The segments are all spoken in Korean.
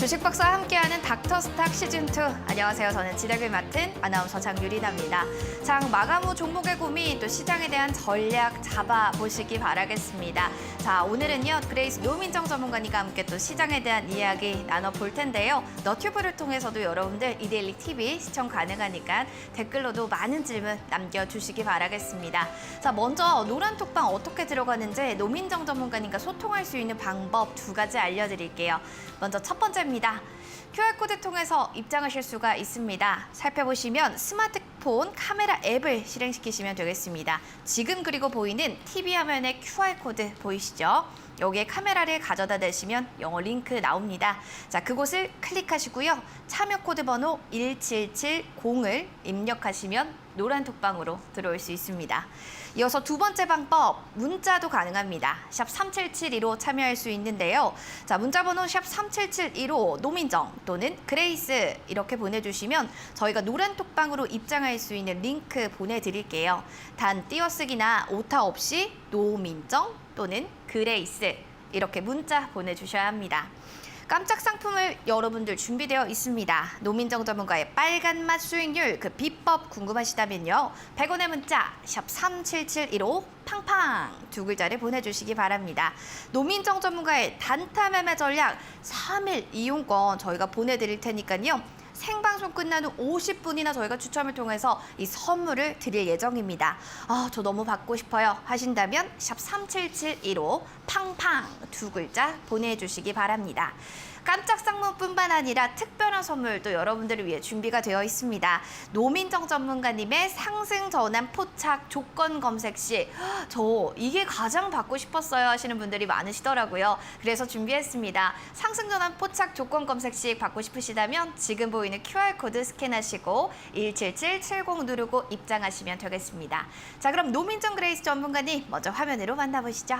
주식박사와 함께하는 닥터스탁 시즌2. 안녕하세요. 저는 진행을 맡은 아나운서 장유리나입니다. 장 마감 후 종목의 고민, 또 시장에 대한 전략 잡아보시기 바라겠습니다. 자, 오늘은요. 그레이스 노민정 전문가님과 함께 또 시장에 대한 이야기 나눠볼 텐데요. 너튜브를 통해서도 여러분들 이데일리 TV 시청 가능하니까 댓글로도 많은 질문 남겨주시기 바라겠습니다. 자, 먼저 노란톡방 어떻게 들어가는지 노민정 전문가님과 소통할 수 있는 방법 2가지 알려드릴게요. 먼저 첫 번째입니다. QR코드 통해서 입장하실 수가 있습니다. 살펴보시면 스마트폰 카메라 앱을 실행시키시면 되겠습니다. 지금 그리고 보이는 TV 화면에 QR코드 보이시죠? 여기에 카메라를 가져다 대시면 영어 링크 나옵니다. 자, 그곳을 클릭하시고요. 참여 코드 번호 1770을 입력하시면 노란톡방으로 들어올 수 있습니다. 이어서 2번째 방법, 문자도 가능합니다. 샵 3772로 참여할 수 있는데요. 자, 문자번호 샵 3772로 노민정 또는 그레이스 이렇게 보내주시면 저희가 노란톡방으로 입장할 수 있는 링크 보내드릴게요. 단 띄어쓰기나 오타 없이 노민정 또는 그레이스 이렇게 문자 보내주셔야 합니다. 깜짝 상품을 여러분들 준비되어 있습니다. 노민정 전문가의 빨간맛 수익률 그 비법 궁금하시다면요. 100원의 문자 샵 3772로 팡팡 2글자를 보내주시기 바랍니다. 노민정 전문가의 단타 매매 전략 3일 이용권 저희가 보내드릴 테니까요. 생방송 끝난 후 50분이나 저희가 추첨을 통해서 이 선물을 드릴 예정입니다. 저 너무 받고 싶어요 하신다면 샵 3772로 팡팡 2글자 보내주시기 바랍니다. 깜짝 상품뿐만 아니라 특별한 선물도 여러분들을 위해 준비가 되어 있습니다. 노민정 전문가님의 상승 전환 포착 조건 검색 시 저 이게 가장 받고 싶었어요 하시는 분들이 많으시더라고요. 그래서 준비했습니다. 상승 전환 포착 조건 검색 시 받고 싶으시다면 지금 보이는 QR코드 스캔하시고 17770 누르고 입장하시면 되겠습니다. 자, 그럼 노민정 그레이스 전문가님 먼저 화면으로 만나보시죠.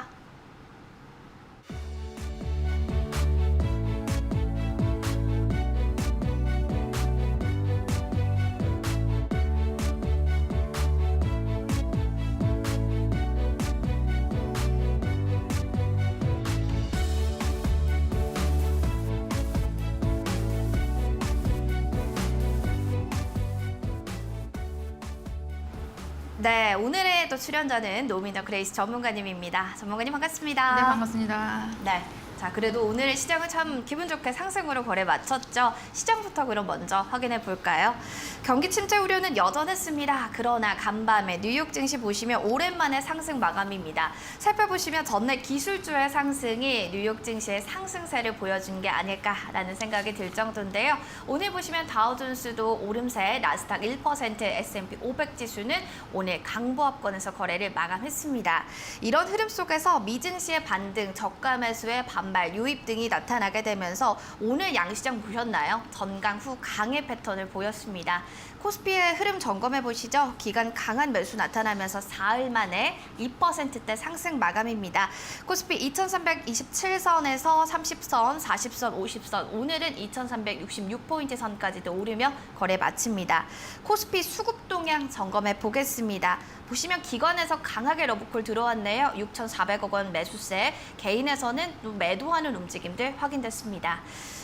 네, 오늘의 또 출연자는 노민정 그레이스 전문가님입니다. 전문가님 반갑습니다. 네, 반갑습니다. 네. 자, 그래도 오늘 시장은 참 기분 좋게 상승으로 거래 마쳤죠. 시장부터 그럼 먼저 확인해 볼까요? 경기 침체 우려는 여전했습니다. 그러나 간밤에 뉴욕 증시 보시면 오랜만에 상승 마감입니다. 살펴보시면 전날 기술주의 상승이 뉴욕 증시의 상승세를 보여준 게 아닐까라는 생각이 들 정도인데요. 오늘 보시면 다우존스도 오름세, 나스닥 1%, S&P 500 지수는 오늘 강보합권에서 거래를 마감했습니다. 이런 흐름 속에서 미증시의 반등, 저가 매수의 반발, 유입 등이 나타나게 되면서 오늘 양시장 보셨나요? 전강 후 강의 패턴을 보였습니다. 코스피의 흐름 점검해 보시죠. 기간 강한 매수 나타나면서 사흘 만에 2%대 상승 마감입니다. 코스피 2327선에서 30선, 40선, 50선, 오늘은 2366포인트 선까지도 오르며 거래 마칩니다. 코스피 수급 동향 점검해 보겠습니다. 보시면 기관에서 강하게 러브콜 들어왔네요. 6,400억 원 매수세, 개인에서는 매도하는 움직임들 확인됐습니다.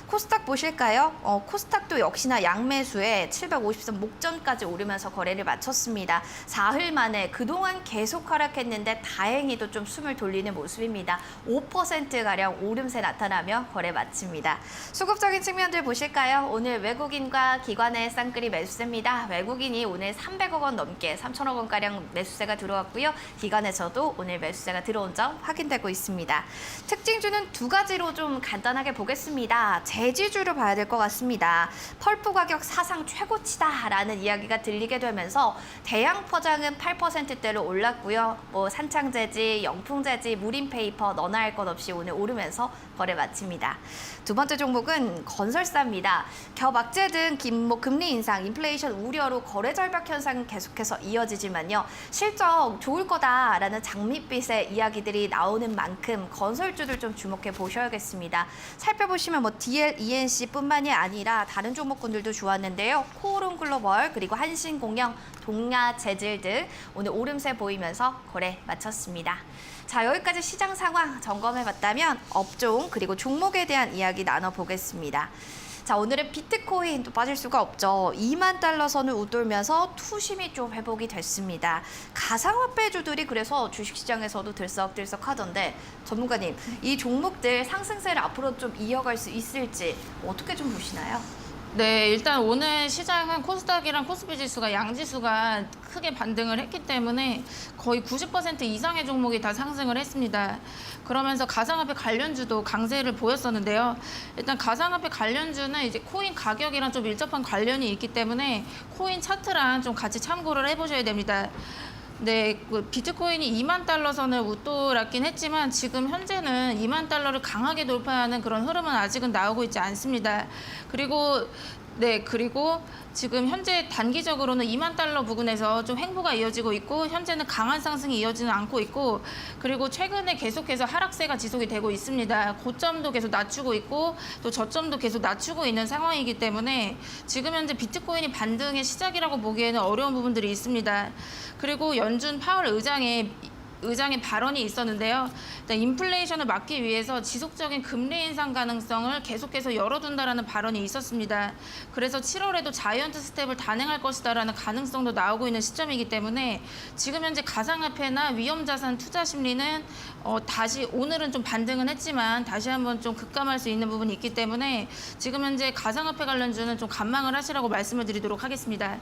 코스닥 보실까요? 코스닥도 역시나 양매수에 750선 목전까지 오르면서 거래를 마쳤습니다. 사흘 만에 그동안 계속 하락했는데 다행히도 좀 숨을 돌리는 모습입니다. 5%가량 오름세 나타나며 거래 마칩니다. 수급적인 측면들 보실까요? 오늘 외국인과 기관의 쌍끌이 매수세입니다. 외국인이 오늘 300억 원 넘게 3천억 원가량 매수세가 들어왔고요. 기관에서도 오늘 매수세가 들어온 점 확인되고 있습니다. 특징주는 2가지로 좀 간단하게 보겠습니다. 대지주를 봐야 될 것 같습니다. 펄프 가격 사상 최고치다라는 이야기가 들리게 되면서 대양 포장은 8%대로 올랐고요. 산창재지, 영풍재지, 무림페이퍼 너나 할 것 없이 오늘 오르면서 거래 마칩니다. 2번째 종목은 건설사입니다. 겹악재 등 금리 인상, 인플레이션 우려로 거래 절벽 현상은 계속해서 이어지지만요. 실적 좋을 거다라는 장밋빛의 이야기들이 나오는 만큼 건설주들 좀 주목해 보셔야겠습니다. 살펴보시면 뭐 DL, ENC뿐만이 아니라 다른 종목군들도 좋았는데요. 코오롱 글로벌 그리고 한신공영, 동아재질 등 오늘 오름세 보이면서 거래 마쳤습니다. 자, 여기까지 시장 상황 점검해봤다면 업종 그리고 종목에 대한 이야기 나눠보겠습니다. 자, 오늘은 비트코인 또 빠질 수가 없죠. 2만 달러 선을 웃돌면서 투심이 좀 회복이 됐습니다. 가상화폐주들이 그래서 주식시장에서도 들썩들썩 하던데 전문가님, 이 종목들 상승세를 앞으로 좀 이어갈 수 있을지 어떻게 좀 보시나요? 네, 일단 오늘 시장은 코스닥이랑 코스피 지수가 양지수가 크게 반등을 했기 때문에 거의 90% 이상의 종목이 다 상승을 했습니다. 그러면서 가상화폐 관련주도 강세를 보였었는데요. 일단 가상화폐 관련주는 이제 코인 가격이랑 좀 밀접한 관련이 있기 때문에 코인 차트랑 좀 같이 참고를 해보셔야 됩니다. 네, 비트코인이 2만 달러 선을 웃돌았긴 했지만 지금 현재는 2만 달러를 강하게 돌파하는 그런 흐름은 아직은 나오고 있지 않습니다. 그리고 지금 현재 단기적으로는 2만 달러 부근에서 좀 횡보가 이어지고 있고 현재는 강한 상승이 이어지는 않고 있고 그리고 최근에 계속해서 하락세가 지속이 되고 있습니다. 고점도 계속 낮추고 있고 또 저점도 계속 낮추고 있는 상황이기 때문에 지금 현재 비트코인이 반등의 시작이라고 보기에는 어려운 부분들이 있습니다. 그리고 연준 파월 의장의 발언이 있었는데요. 일단 인플레이션을 막기 위해서 지속적인 금리 인상 가능성을 계속해서 열어둔다라는 발언이 있었습니다. 그래서 7월에도 자이언트 스텝을 단행할 것이다라는 가능성도 나오고 있는 시점이기 때문에 지금 현재 가상화폐나 위험자산 투자 심리는 다시 오늘은 좀 반등은 했지만 다시 한번 좀 급감할 수 있는 부분이 있기 때문에 지금 현재 가상화폐 관련주는 좀 관망을 하시라고 말씀을 드리도록 하겠습니다.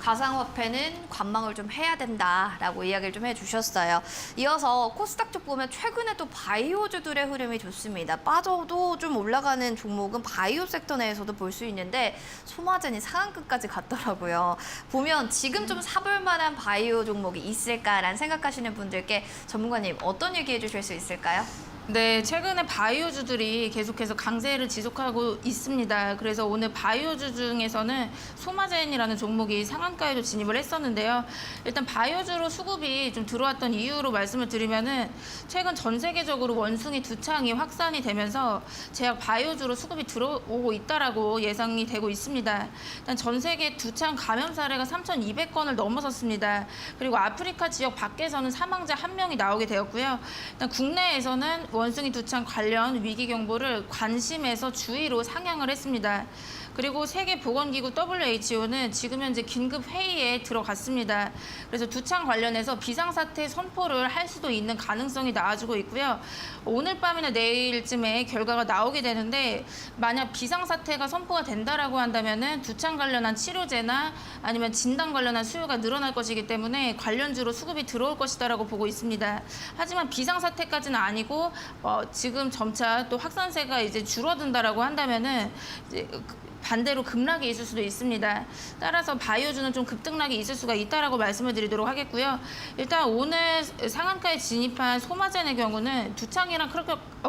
가상화폐는 관망을 좀 해야 된다라고 이야기를 좀 해주셨어요. 이어서 코스닥 쪽 보면 최근에 또 바이오주들의 흐름이 좋습니다. 빠져도 좀 올라가는 종목은 바이오 섹터 내에서도 볼 수 있는데 소마젠이 상한가까지 갔더라고요. 보면 지금 좀 사볼 만한 바이오 종목이 있을까라는 생각하시는 분들께 전문가님 어떤 얘기 해주실 수 있을까요? 네, 최근에 바이오주들이 계속해서 강세를 지속하고 있습니다. 그래서 오늘 바이오주 중에서는 소마젠이라는 종목이 상한가에도 진입을 했었는데요. 일단 바이오주로 수급이 좀 들어왔던 이유로 말씀을 드리면은 최근 전 세계적으로 원숭이 두창이 확산이 되면서 제약 바이오주로 수급이 들어오고 있다라고 예상이 되고 있습니다. 일단 전 세계 두창 감염 사례가 3,200건을 넘어섰습니다. 그리고 아프리카 지역 밖에서는 사망자 1명이 나오게 되었고요. 일단 국내에서는 원숭이 두창 관련 위기 경보를 관심에서 주의로 상향을 했습니다. 그리고 세계보건기구 WHO는 지금 현재 긴급 회의에 들어갔습니다. 그래서 두창 관련해서 비상사태 선포를 할 수도 있는 가능성이 나와주고 있고요. 오늘 밤이나 내일쯤에 결과가 나오게 되는데 만약 비상사태가 선포가 된다라고 한다면은 두창 관련한 치료제나 아니면 진단 관련한 수요가 늘어날 것이기 때문에 관련주로 수급이 들어올 것이다라고 보고 있습니다. 하지만 비상사태까지는 아니고 지금 점차 또 확산세가 이제 줄어든다라고 한다면은 이제 반대로 급락이 있을 수도 있습니다. 따라서 바이오주는 좀 급등락이 있을 수가 있다라고 말씀을 드리도록 하겠고요. 일단 오늘 상한가에 진입한 소마젠의 경우는 두창이랑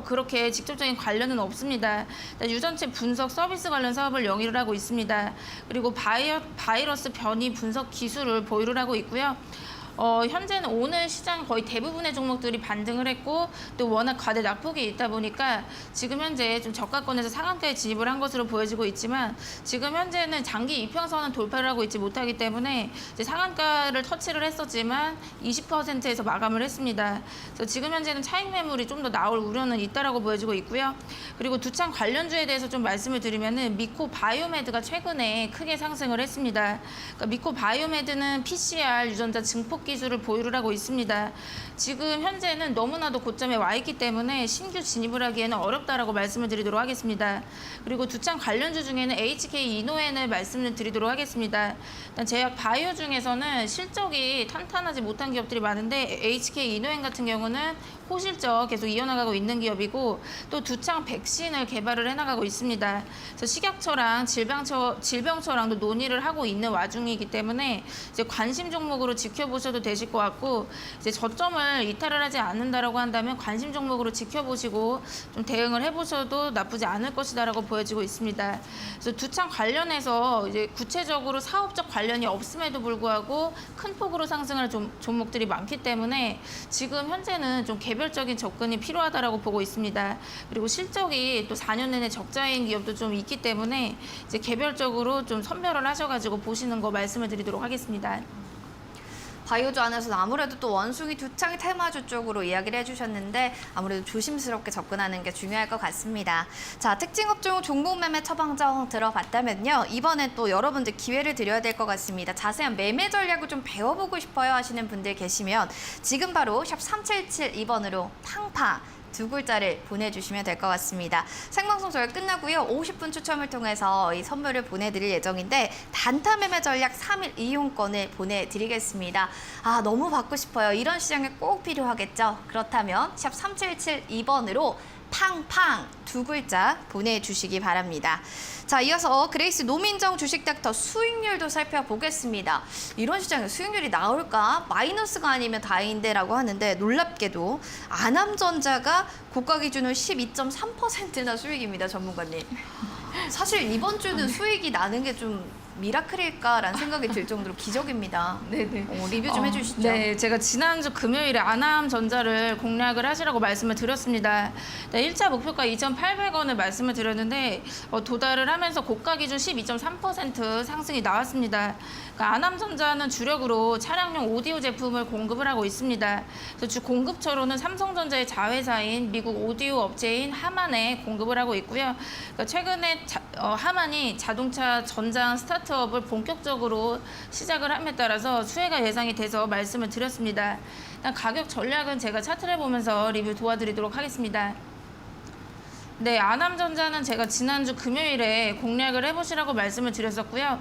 그렇게 직접적인 관련은 없습니다. 유전체 분석 서비스 관련 사업을 영위를 하고 있습니다. 그리고 바이러스 변이 분석 기술을 보유를 하고 있고요. 현재는 오늘 시장 거의 대부분의 종목들이 반등을 했고 또 워낙 과대 낙폭이 있다 보니까 지금 현재 좀 저가권에서 상한가에 진입을 한 것으로 보여지고 있지만 지금 현재는 장기 이평선은 돌파를 하고 있지 못하기 때문에 이제 상한가를 터치를 했었지만 20%에서 마감을 했습니다. 그래서 지금 현재는 차익 매물이 좀 더 나올 우려는 있다라고 보여지고 있고요. 그리고 두창 관련주에 대해서 좀 말씀을 드리면은 미코 바이오메드가 최근에 크게 상승을 했습니다. 그러니까 미코 바이오메드는 PCR 유전자 증폭 기술을 보유를 하고 있습니다. 지금 현재는 너무나도 고점에 와 있기 때문에 신규 진입을 하기에는 어렵다라고 말씀을 드리도록 하겠습니다. 그리고 두창 관련주 중에는 HK 이노엔을 말씀을 드리도록 하겠습니다. 일단 제약 바이오 중에서는 실적이 탄탄하지 못한 기업들이 많은데 HK 이노엔 같은 경우는 호실적 계속 이어나가고 있는 기업이고 또 두창 백신을 개발을 해나가고 있습니다. 그래서 식약처랑 질병처랑도 논의를 하고 있는 와중이기 때문에 이제 관심 종목으로 지켜보셔도 되실 것 같고 이제 저점을 이탈을 하지 않는다라고 한다면 관심 종목으로 지켜보시고 좀 대응을 해보셔도 나쁘지 않을 것이다라고 보여지고 있습니다. 그래서 두창 관련해서 이제 구체적으로 사업적 관련이 없음에도 불구하고 큰 폭으로 상승할 종목들이 많기 때문에 지금 현재는 좀 개별적인 접근이 필요하다라고 보고 있습니다. 그리고 실적이 또 4년 내내 적자인 기업도 좀 있기 때문에 이제 개별적으로 좀 선별을 하셔가지고 보시는 거 말씀을 드리도록 하겠습니다. 바이오주 안에서는 아무래도 또 원숭이 두창 테마주 쪽으로 이야기를 해주셨는데 아무래도 조심스럽게 접근하는 게 중요할 것 같습니다. 자, 특징업종 종목 매매 처방전 들어봤다면요. 이번엔 또 여러분들 기회를 드려야 될 것 같습니다. 자세한 매매 전략을 좀 배워보고 싶어요 하시는 분들 계시면 지금 바로 샵 3772번으로 팡팡 두 글자를 보내주시면 될 것 같습니다. 생방송 저희 끝나고요. 50분 추첨을 통해서 이 선물을 보내드릴 예정인데 단타 매매 전략 3일 이용권을 보내드리겠습니다. 아, 너무 받고 싶어요. 이런 시장에 꼭 필요하겠죠. 그렇다면 샵 3772번으로 팡팡 두 글자 보내주시기 바랍니다. 자, 이어서 그레이스 노민정 주식 닥터 수익률도 살펴보겠습니다. 이런 시장에 수익률이 나올까? 마이너스가 아니면 다행인데라고 하는데 놀랍게도 아남전자가 고가 기준으로 12.3%나 수익입니다, 전문가님. 사실 이번 주는 수익이 나는 게 좀 미라클일까라는 생각이 들 정도로 기적입니다. 네네. 리뷰 좀 해주시죠. 네, 제가 지난주 금요일에 아남전자를 공략을 하시라고 말씀을 드렸습니다. 네, 1차 목표가 2,800원을 말씀을 드렸는데 도달을 하면서 고가 기준 12.3% 상승이 나왔습니다. 그러니까 아남전자는 주력으로 차량용 오디오 제품을 공급을 하고 있습니다. 그래서 주 공급처로는 삼성전자의 자회사인 미국 오디오 업체인 하만에 공급을 하고 있고요. 그러니까 최근에 하만이 자동차 전장 스타트업을 본격적으로 시작을 함에 따라서 수혜가 예상이 돼서 말씀을 드렸습니다. 일단 가격 전략은 제가 차트를 보면서 리뷰 도와드리도록 하겠습니다. 네, 아남전자는 제가 지난주 금요일에 공략을 해보시라고 말씀을 드렸었고요.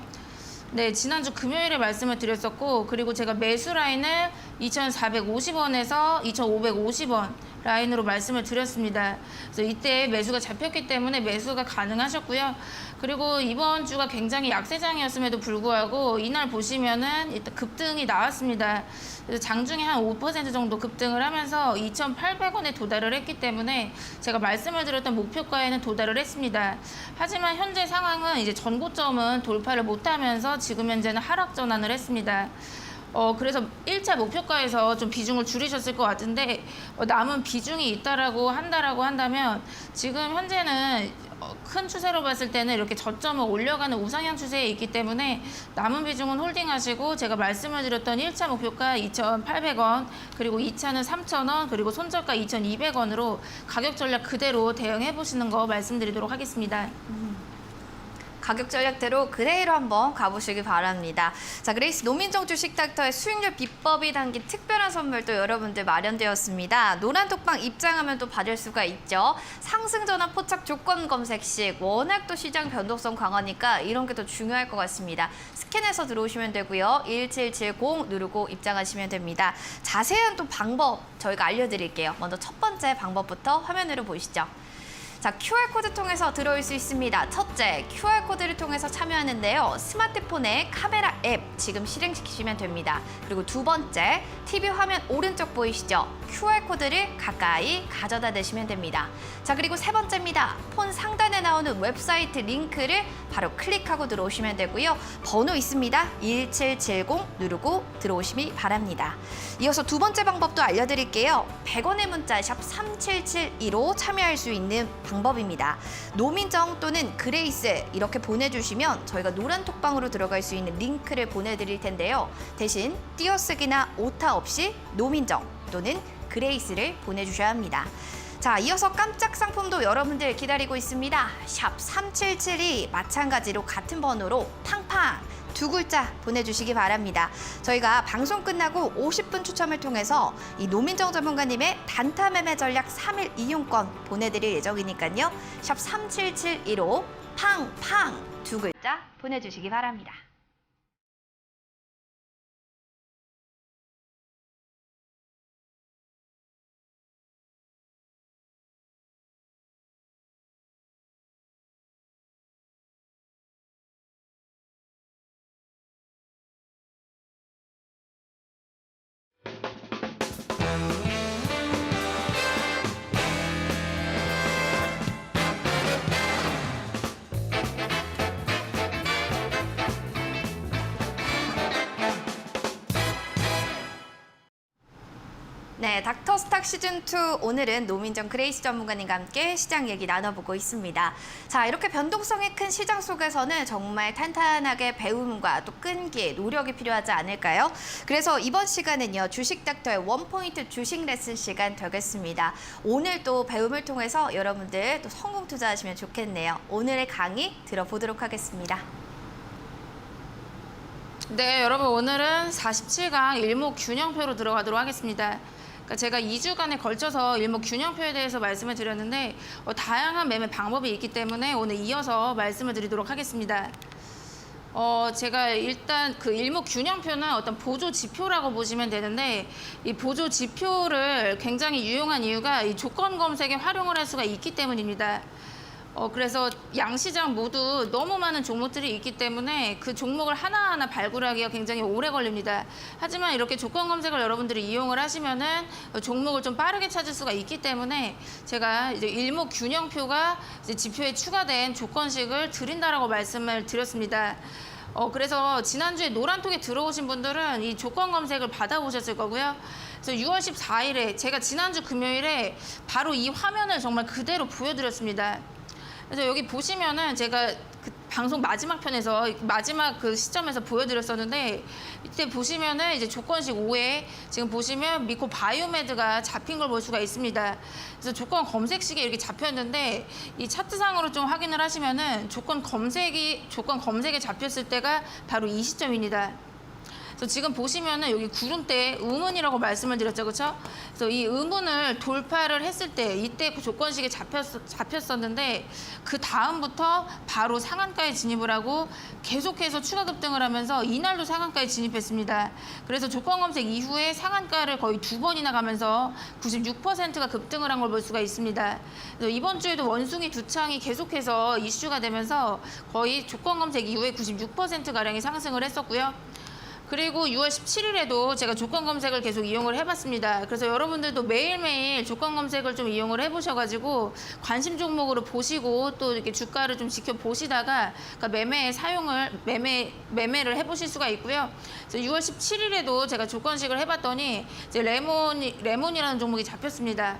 네, 지난주 금요일에 말씀을 드렸었고 그리고 제가 매수 라인을 2,450원에서 2,550원 라인으로 말씀을 드렸습니다. 그래서 이때 매수가 잡혔기 때문에 매수가 가능하셨고요. 그리고 이번 주가 굉장히 약세장이었음에도 불구하고 이날 보시면은 일단 급등이 나왔습니다. 그래서 장중에 한 5% 정도 급등을 하면서 2,800원에 도달을 했기 때문에 제가 말씀을 드렸던 목표가에는 도달을 했습니다. 하지만 현재 상황은 이제 전고점은 돌파를 못하면서 지금 현재는 하락 전환을 했습니다. 그래서 1차 목표가에서 좀 비중을 줄이셨을 것 같은데 남은 비중이 있다라고 한다면 지금 현재는 큰 추세로 봤을 때는 이렇게 저점을 올려가는 우상향 추세에 있기 때문에 남은 비중은 홀딩하시고 제가 말씀을 드렸던 1차 목표가 2,800원 그리고 2차는 3,000원 그리고 손절가 2,200원으로 가격 전략 그대로 대응해 보시는 거 말씀드리도록 하겠습니다. 가격 전략대로 그대로 한번 가보시기 바랍니다. 자, 그레이스 노민정 주식 닥터의 수익률 비법이 담긴 특별한 선물도 여러분들 마련되었습니다. 노란톡방 입장하면 또 받을 수가 있죠. 상승 전환 포착 조건 검색식. 워낙 또 시장 변동성 강하니까 이런 게 더 중요할 것 같습니다. 스캔해서 들어오시면 되고요. 1770 누르고 입장하시면 됩니다. 자세한 또 방법 저희가 알려드릴게요. 먼저 첫 번째 방법부터 화면으로 보시죠. 자, QR코드 통해서 들어올 수 있습니다. 첫째, QR코드를 통해서 참여하는데요. 스마트폰의 카메라 앱 지금 실행시키시면 됩니다. 그리고 두 번째, TV 화면 오른쪽 보이시죠? QR코드를 가까이 가져다 대시면 됩니다. 자, 그리고 세 번째입니다. 폰 상단에 나오는 웹사이트 링크를 바로 클릭하고 들어오시면 되고요. 번호 있습니다. 1770 누르고 들어오시기 바랍니다. 이어서 두 번째 방법도 알려드릴게요. 100원의 문자 샵 3772로 참여할 수 있는 방법입니다. 노민정 또는 그레이스 이렇게 보내주시면 저희가 노란 톡방으로 들어갈 수 있는 링크를 보내드릴 텐데요. 대신 띄어쓰기나 오타 없이 노민정 또는 그레이스를 보내주셔야 합니다. 자, 이어서 깜짝 상품도 여러분들 기다리고 있습니다. 샵 3772 마찬가지로 같은 번호로 팡팡 두 글자 보내주시기 바랍니다. 저희가 방송 끝나고 50분 추첨을 통해서 이 노민정 전문가님의 단타 매매 전략 3일 이용권 보내드릴 예정이니까요. 샵 3772로 팡팡 두 글자 보내주시기 바랍니다. 네, 닥터스탁 시즌2 오늘은 노민정 그레이스 전문가님과 함께 시장 얘기 나눠보고 있습니다. 자, 이렇게 변동성이 큰 시장 속에서는 정말 탄탄하게 배움과 또 끈기, 노력이 필요하지 않을까요? 그래서 이번 시간은요, 주식 닥터의 원포인트 주식 레슨 시간 되겠습니다. 오늘 또 배움을 통해서 여러분들 또 성공 투자하시면 좋겠네요. 오늘의 강의 들어보도록 하겠습니다. 네, 여러분 오늘은 47강 일목균형표로 들어가도록 하겠습니다. 그러니까 제가 2주간에 걸쳐서 일목균형표에 대해서 말씀을 드렸는데 다양한 매매 방법이 있기 때문에 오늘 이어서 말씀을 드리도록 하겠습니다. 제가 일단 그 일목균형표는 어떤 보조 지표라고 보시면 되는데 이 보조 지표를 굉장히 유용한 이유가 이 조건 검색에 활용을 할 수가 있기 때문입니다. 그래서 양시장 모두 너무 많은 종목들이 있기 때문에 그 종목을 하나하나 발굴하기가 굉장히 오래 걸립니다. 하지만 이렇게 조건 검색을 여러분들이 이용을 하시면은 종목을 좀 빠르게 찾을 수가 있기 때문에 제가 이제 일목균형표가 이제 지표에 추가된 조건식을 드린다라고 말씀을 드렸습니다. 그래서 지난주에 노란톡에 들어오신 분들은 이 조건 검색을 받아보셨을 거고요. 그래서 6월 14일에 제가 지난주 금요일에 바로 이 화면을 정말 그대로 보여드렸습니다. 그래서 여기 보시면은 제가 그 방송 마지막 편에서 마지막 그 시점에서 보여드렸었는데 이때 보시면은 이제 조건식 5에 지금 보시면 미코 바이오메드가 잡힌 걸 볼 수가 있습니다. 그래서 조건 검색식에 이렇게 잡혔는데 이 차트상으로 좀 확인을 하시면은 조건 검색에 잡혔을 때가 바로 이 시점입니다. 그래서 지금 보시면은 여기 구름대 음운이라고 말씀을 드렸죠, 그렇죠? 그래서 이 음운을 돌파를 했을 때 이때 그 조건식에 잡혔었는데 그 다음부터 바로 상한가에 진입을 하고 계속해서 추가 급등을 하면서 이날도 상한가에 진입했습니다. 그래서 조건 검색 이후에 상한가를 거의 2번이나 가면서 96%가 급등을 한 걸 볼 수가 있습니다. 그래서 이번 주에도 원숭이 두 창이 계속해서 이슈가 되면서 거의 조건 검색 이후에 96%가량이 상승을 했었고요. 그리고 6월 17일에도 제가 조건 검색을 계속 이용을 해봤습니다. 그래서 여러분들도 매일매일 조건 검색을 좀 이용을 해보셔가지고 관심 종목으로 보시고 또 이렇게 주가를 좀 지켜보시다가 그러니까 매매를 해보실 수가 있고요. 그래서 6월 17일에도 제가 조건식을 해봤더니 이제 레몬이라는 종목이 잡혔습니다.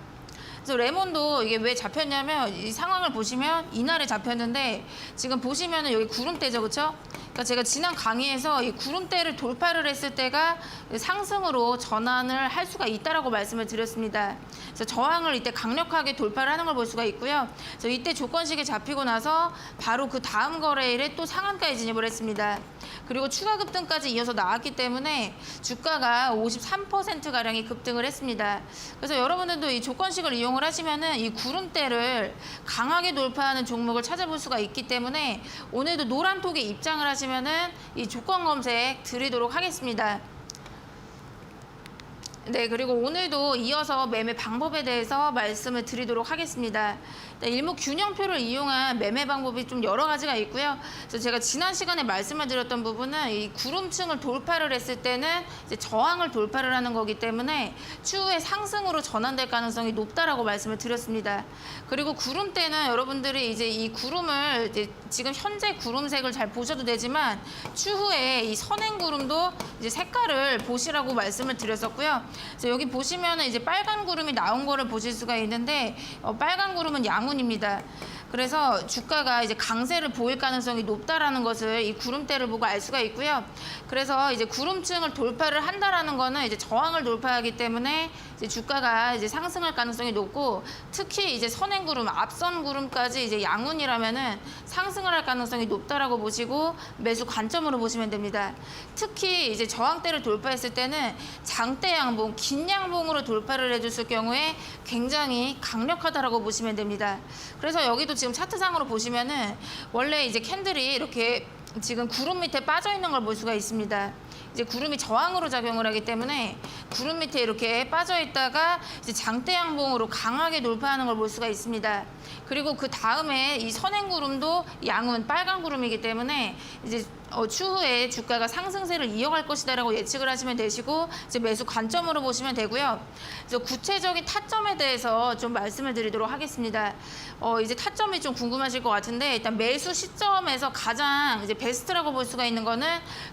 그래서 레몬도 이게 왜 잡혔냐면 이 상황을 보시면 이날에 잡혔는데 지금 보시면은 여기 구름대죠, 그렇죠? 그러니까 제가 지난 강의에서 이 구름대를 돌파를 했을 때가 상승으로 전환을 할 수가 있다라고 말씀을 드렸습니다. 그래서 저항을 이때 강력하게 돌파를 하는 걸 볼 수가 있고요. 그래서 이때 조건식이 잡히고 나서 바로 그 다음 거래일에 또 상한가에 진입을 했습니다. 그리고 추가 급등까지 이어서 나왔기 때문에 주가가 53%가량이 급등을 했습니다. 그래서 여러분들도 이 조건식을 이용을 하시면은 이 구름대를 강하게 돌파하는 종목을 찾아볼 수가 있기 때문에 오늘도 노란톡에 입장을 하시면은 이 조건 검색 드리도록 하겠습니다. 네, 그리고 오늘도 이어서 매매 방법에 대해서 말씀을 드리도록 하겠습니다. 일목균형표를 이용한 매매 방법이 좀 여러 가지가 있고요. 그래서 제가 지난 시간에 말씀을 드렸던 부분은 이 구름층을 돌파를 했을 때는 이제 저항을 돌파를 하는 거기 때문에 추후에 상승으로 전환될 가능성이 높다라고 말씀을 드렸습니다. 그리고 구름대는 여러분들이 이제 이 구름을 이제 지금 현재 구름색을 잘 보셔도 되지만 추후에 이 선행구름도 이제 색깔을 보시라고 말씀을 드렸었고요. 그래서 여기 보시면은 이제 빨간 구름이 나온 거를 보실 수가 있는데 빨간 구름은 양운입니다. 그래서 주가가 이제 강세를 보일 가능성이 높다라는 것을 이 구름대를 보고 알 수가 있고요. 그래서 이제 구름층을 돌파를 한다라는 거는 이제 저항을 돌파하기 때문에 이제 주가가 이제 상승할 가능성이 높고 특히 이제 선행구름, 앞선 구름까지 이제 양운이라면은 상승을 할 가능성이 높다라고 보시고 매수 관점으로 보시면 됩니다. 특히 이제 저항대를 돌파했을 때는 장대 양봉, 긴 양봉으로 돌파를 해줬을 경우에 굉장히 강력하다라고 보시면 됩니다. 그래서 여기도 지금 차트상으로 보시면은 원래 이제 캔들이 이렇게 지금 구름 밑에 빠져 있는 걸 볼 수가 있습니다. 이제 구름이 저항으로 작용을 하기 때문에 구름 밑에 이렇게 빠져 있다가 이제 장대 양봉으로 강하게 돌파하는 걸 볼 수가 있습니다. 그리고 그 다음에 이 선행구름도 양은 빨간 구름이기 때문에 이제 추후에 주가가 상승세를 이어갈 것이다라고 예측을 하시면 되시고 이제 매수 관점으로 보시면 되고요. 그래서 구체적인 타점에 대해서 좀 말씀을 드리도록 하겠습니다. 이제 타점이 좀 궁금하실 것 같은데 일단 매수 시점에서 가장 이제 베스트라고 볼 수가 있는 거는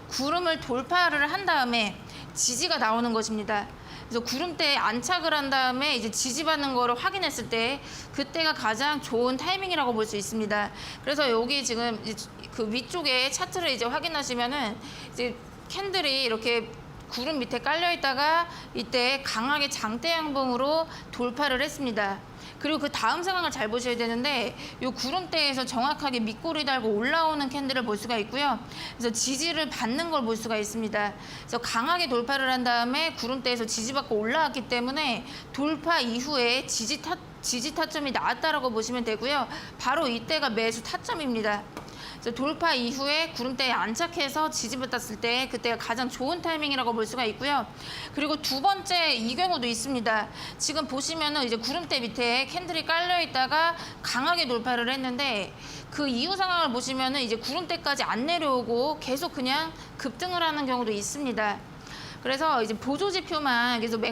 구름을 돌파를 한 다음에 지지가 나오는 것입니다. 그래서 구름대에 안착을 한 다음에 이제 지지받는 거를 확인했을 때 그때가 가장 좋은 타이밍이라고 볼 수 있습니다. 그래서 여기 지금 이제 그 위쪽에 차트를 이제 확인하시면은 이제 캔들이 이렇게 구름 밑에 깔려 있다가 이때 강하게 장대 양봉으로 돌파를 했습니다. 그리고 그 다음 상황을 잘 보셔야 되는데 이 구름대에서 정확하게 밑꼬리 달고 올라오는 캔들을 볼 수가 있고요. 그래서 지지를 받는 걸 볼 수가 있습니다. 그래서 강하게 돌파를 한 다음에 구름대에서 지지받고 올라왔기 때문에 돌파 이후에 지지 타점이 나왔다라고 보시면 되고요. 바로 이때가 매수 타점입니다. 그래서 돌파 이후에 구름대에 안착해서 지지받았을 때 그때가 가장 좋은 타이밍이라고 볼 수가 있고요. 그리고 두 번째 이 경우도 있습니다. 지금 보시면은 이제 구름대 밑에 캔들이 깔려 있다가 강하게 돌파를 했는데 그 이후 상황을 보시면은 이제 구름대까지 안 내려오고 계속 그냥 급등을 하는 경우도 있습니다. 그래서 이제 보조 지표만 계속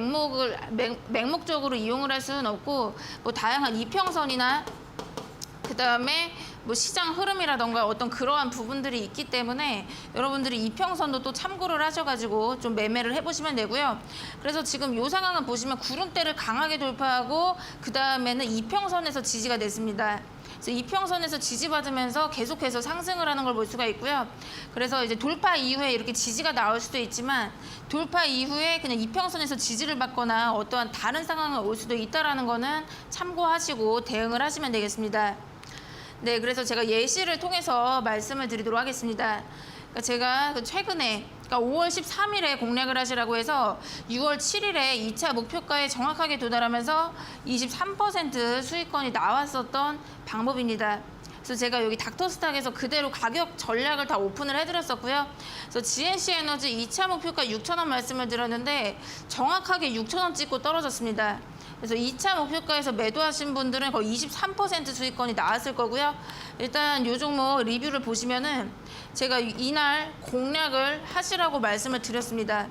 맹목적으로 이용을 할 수는 없고 뭐 다양한 이평선이나 그다음에 뭐 시장 흐름이라던가 어떤 그러한 부분들이 있기 때문에 여러분들이 이평선도 또 참고를 하셔가지고 좀 매매를 해보시면 되고요. 그래서 지금 이 상황은 보시면 구름대를 강하게 돌파하고 그 다음에는 이평선에서 지지가 됐습니다. 그래서 이평선에서 지지받으면서 계속해서 상승을 하는 걸 볼 수가 있고요. 그래서 이제 돌파 이후에 이렇게 지지가 나올 수도 있지만 돌파 이후에 그냥 이평선에서 지지를 받거나 어떠한 다른 상황이 올 수도 있다는 거는 참고하시고 대응을 하시면 되겠습니다. 네, 그래서 제가 예시를 통해서 말씀을 드리도록 하겠습니다. 그러니까 제가 최근에 그러니까 5월 13일에 공략을 하시라고 해서 6월 7일에 2차 목표가에 정확하게 도달하면서 23% 수익권이 나왔었던 방법입니다. 그래서 제가 여기 닥터스탁에서 그대로 가격 전략을 다 오픈을 해드렸었고요. 그래서 GNC 에너지 2차 목표가 6,000원 말씀을 드렸는데 정확하게 6,000원 찍고 떨어졌습니다. 그래서 2차 목표가에서 매도하신 분들은 거의 23% 수익권이 나왔을 거고요. 일단 이 종목 리뷰를 보시면은 제가 이날 공략을 하시라고 말씀을 드렸습니다.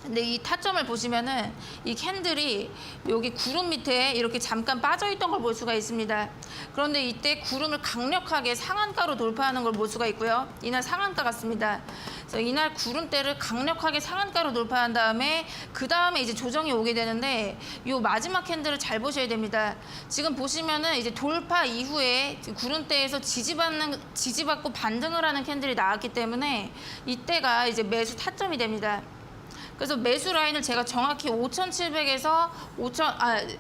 근데 이 타점을 보시면은 이 캔들이 여기 구름 밑에 이렇게 잠깐 빠져 있던 걸 볼 수가 있습니다. 그런데 이때 구름을 강력하게 상한가로 돌파하는 걸 볼 수가 있고요. 이날 상한가 같습니다. 그래서 이날 구름대를 강력하게 상한가로 돌파한 다음에 그 다음에 이제 조정이 오게 되는데 이 마지막 캔들을 잘 보셔야 됩니다. 지금 보시면은 이제 돌파 이후에 구름대에서 지지받고 반등을 하는 캔들이 나왔기 때문에 이때가 이제 매수 타점이 됩니다. 그래서 매수 라인을 제가 정확히 5,700에서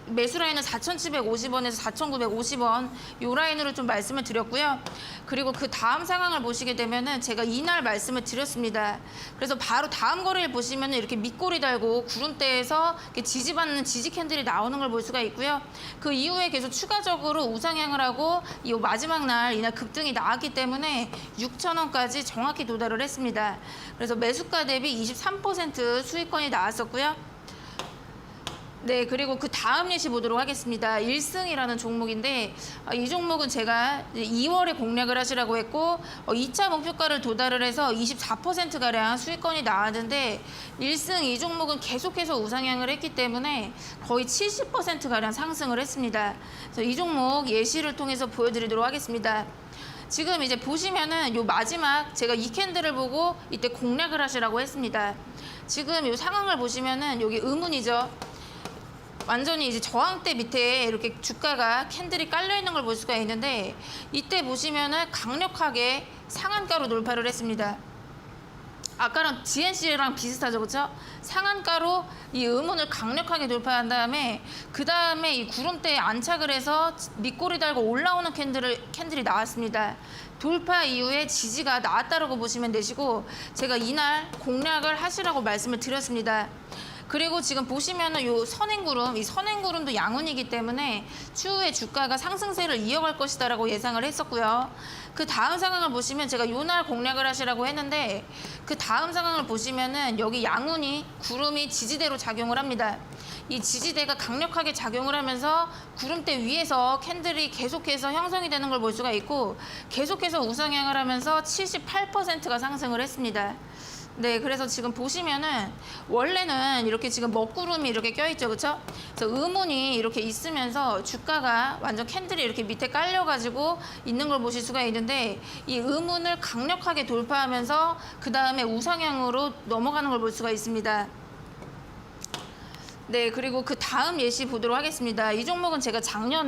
매수 라인은 4,750원에서 4,950원 요 라인으로 좀 말씀을 드렸고요. 그리고 그 다음 상황을 보시게 되면은 제가 이날 말씀을 드렸습니다. 그래서 바로 다음 거래일 보시면은 이렇게 밑꼬리 달고 구름대에서 이렇게 지지받는 지지 캔들이 나오는 걸 볼 수가 있고요. 그 이후에 계속 추가적으로 우상향을 하고 이 마지막 날 이날 급등이 나왔기 때문에 6,000원까지 정확히 도달을 했습니다. 그래서 매수가 대비 23% 수익권이 나왔었고요. 네, 그리고 그 다음 예시 보도록 하겠습니다. 1승이라는 종목인데 이 종목은 제가 2월에 공략을 하시라고 했고 2차 목표가를 도달을 해서 24%가량 수익권이 나왔는데 1승 이 종목은 계속해서 우상향을 했기 때문에 거의 70%가량 상승을 했습니다. 그래서 이 종목 예시를 통해서 보여드리도록 하겠습니다. 지금 이제 보시면은 요 마지막 제가 이 캔들을 보고 이때 공략을 하시라고 했습니다. 지금 요 상황을 보시면은 여기 의문이죠. 완전히 이제 저항대 밑에 이렇게 주가가 캔들이 깔려 있는 걸 볼 수가 있는데 이때 보시면은 강력하게 상한가로 돌파를 했습니다. 아까랑 GNC랑 비슷하죠, 그렇죠? 상한가로 이 음운을 강력하게 돌파한 다음에 그 다음에 이 구름대에 안착을 해서 밑꼬리 달고 올라오는 캔들이 나왔습니다. 돌파 이후에 지지가 나왔다라고 보시면 되시고 제가 이날 공략을 하시라고 말씀을 드렸습니다. 그리고 지금 보시면은 요 선행구름, 이 선행구름도 양운이기 때문에 추후에 주가가 상승세를 이어갈 것이다라고 예상을 했었고요. 그 다음 상황을 보시면 제가 요날 공략을 하시라고 했는데 그 다음 상황을 보시면은 여기 양운이 구름이 지지대로 작용을 합니다. 이 지지대가 강력하게 작용을 하면서 구름대 위에서 캔들이 계속해서 형성이 되는 걸 볼 수가 있고 계속해서 우상향을 하면서 78%가 상승을 했습니다. 네, 그래서 지금 보시면은 원래는 이렇게 지금 먹구름이 이렇게 껴있죠, 그렇죠? 그래서 음운이 이렇게 있으면서 주가가 완전 캔들이 이렇게 밑에 깔려가지고 있는 걸 보실 수가 있는데 이 음운을 강력하게 돌파하면서 그 다음에 우상향으로 넘어가는 걸 볼 수가 있습니다. 네, 그리고 그 다음 예시 보도록 하겠습니다. 이 종목은 제가 작년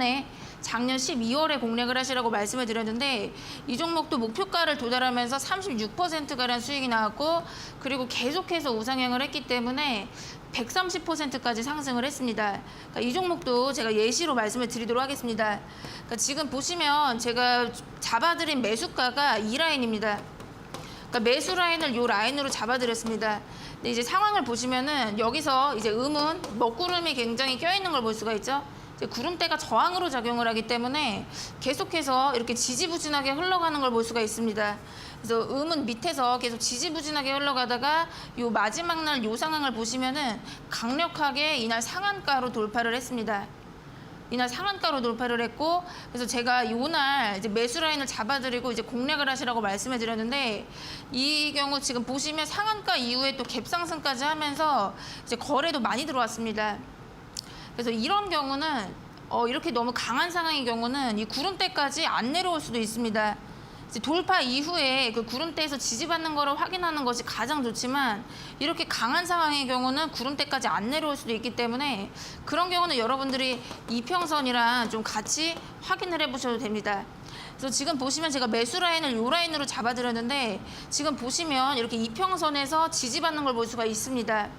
12월에 공략을 하시라고 말씀을 드렸는데 이 종목도 목표가를 도달하면서 36%가량 수익이 나왔고 그리고 계속해서 우상향을 했기 때문에 130%까지 상승을 했습니다. 그러니까 이 종목도 제가 예시로 말씀을 드리도록 하겠습니다. 그러니까 지금 보시면 제가 잡아드린 매수가가 이 라인입니다. 그러니까 매수 라인을 이 라인으로 잡아드렸습니다. 근데 이제 상황을 보시면은 여기서 이제 먹구름이 굉장히 껴있는 걸 볼 수가 있죠. 이제 구름대가 저항으로 작용을 하기 때문에 계속해서 이렇게 지지부진하게 흘러가는 걸 볼 수가 있습니다. 그래서 밑에서 계속 지지부진하게 흘러가다가 요 마지막 날 요 상황을 보시면은 강력하게 이날 상한가로 돌파를 했습니다. 이날 상한가로 돌파를 했고 그래서 제가 이날 이제 매수 라인을 잡아드리고 이제 공략을 하시라고 말씀을 드렸는데 이 경우 지금 보시면 상한가 이후에 또 갭상승까지 하면서 이제 거래도 많이 들어왔습니다. 그래서 이런 경우는 이렇게 너무 강한 상황의 경우는 이 구름대까지 안 내려올 수도 있습니다. 이제 돌파 이후에 그 구름대에서 지지받는 거를 확인하는 것이 가장 좋지만 이렇게 강한 상황의 경우는 구름대까지 안 내려올 수도 있기 때문에 그런 경우는 여러분들이 이평선이랑 좀 같이 확인을 해보셔도 됩니다. 그래서 지금 보시면 제가 매수 라인을 이 라인으로 잡아드렸는데 지금 보시면 이렇게 이평선에서 지지받는 걸 볼 수가 있습니다.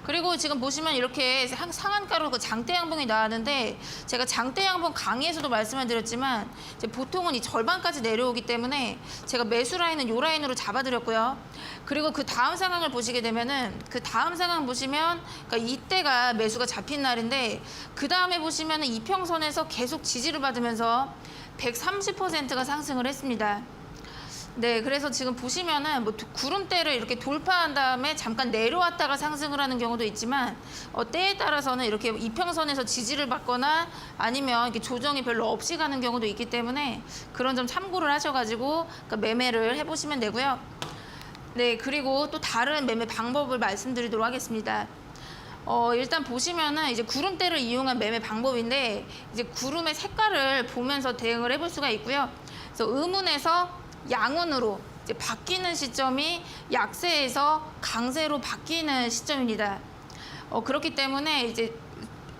그리고 지금 보시면 이렇게 상한가로 그 장대 양봉이 나왔는데 제가 장대 양봉 강의에서도 말씀을 드렸지만 이제 보통은 이 절반까지 내려오기 때문에 제가 매수 라인은 요 라인으로 잡아드렸고요. 그리고 그 다음 상황을 보시게 되면은 그 다음 상황 보시면 그러니까 이때가 매수가 잡힌 날인데 그 다음에 보시면은 이평선에서 계속 지지를 받으면서 130%가 상승을 했습니다. 네, 그래서 지금 보시면은 뭐 구름대를 이렇게 돌파한 다음에 잠깐 내려왔다가 상승을 하는 경우도 있지만 때에 따라서는 이렇게 이평선에서 지지를 받거나 아니면 이렇게 조정이 별로 없이 가는 경우도 있기 때문에 그런 점 참고를 하셔가지고 그러니까 매매를 해보시면 되고요. 네, 그리고 또 다른 매매 방법을 말씀드리도록 하겠습니다. 일단 보시면은 이제 구름대를 이용한 매매 방법인데 이제 구름의 색깔을 보면서 대응을 해볼 수가 있고요. 그래서 음운에서 양운으로 이제 바뀌는 시점이 약세에서 강세로 바뀌는 시점입니다. 그렇기 때문에 이제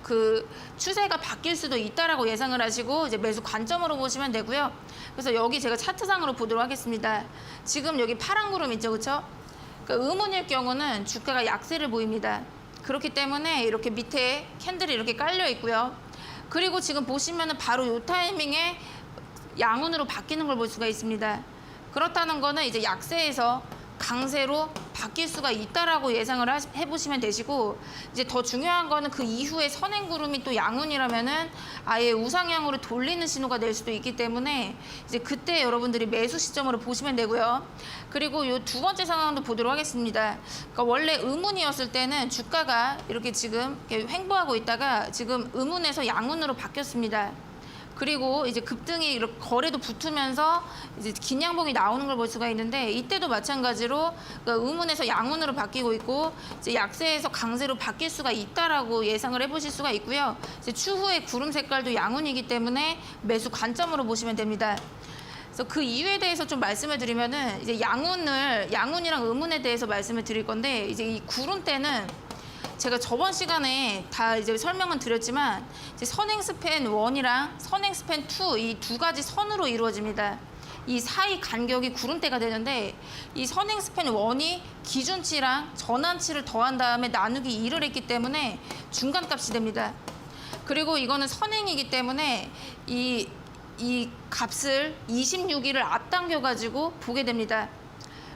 그 추세가 바뀔 수도 있다라고 예상을 하시고 이제 매수 관점으로 보시면 되고요. 그래서 여기 제가 차트상으로 보도록 하겠습니다. 지금 여기 파란 구름 있죠, 그렇죠? 그러니까 음운일 경우는 주가가 약세를 보입니다. 그렇기 때문에 이렇게 밑에 캔들이 이렇게 깔려 있고요. 그리고 지금 보시면은 바로 이 타이밍에 양운으로 바뀌는 걸 볼 수가 있습니다. 그렇다는 거는 이제 약세에서 강세로 바뀔 수가 있다라고 예상을 해보시면 되시고 이제 더 중요한 거는 그 이후에 선행구름이 또 양운이라면은 아예 우상향으로 돌리는 신호가 될 수도 있기 때문에 이제 그때 여러분들이 매수 시점으로 보시면 되고요. 그리고 요 두 번째 상황도 보도록 하겠습니다. 그러니까 원래 음운이었을 때는 주가가 이렇게 지금 이렇게 횡보하고 있다가 지금 음운에서 양운으로 바뀌었습니다. 그리고 이제 급등이 이렇게 거래도 붙으면서 이제 긴 양봉이 나오는 걸 볼 수가 있는데 이때도 마찬가지로 그러니까 음운에서 양운으로 바뀌고 있고 이제 약세에서 강세로 바뀔 수가 있다라고 예상을 해보실 수가 있고요. 이제 추후에 구름 색깔도 양운이기 때문에 매수 관점으로 보시면 됩니다. 그래서 그 이유에 대해서 좀 말씀을 드리면은 이제 양운이랑 음운에 대해서 말씀을 드릴 건데 이제 이 구름대는 제가 저번 시간에 다 이제 설명은 드렸지만 이제 선행스팬 1이랑 선행스팬 2 이 두 가지 선으로 이루어집니다. 이 사이 간격이 구름대가 되는데 이 선행스팬 1이 기준치랑 전환치를 더한 다음에 나누기 2를 했기 때문에 중간값이 됩니다. 그리고 이거는 선행이기 때문에 이 값을 26일을 앞당겨 가지고 보게 됩니다.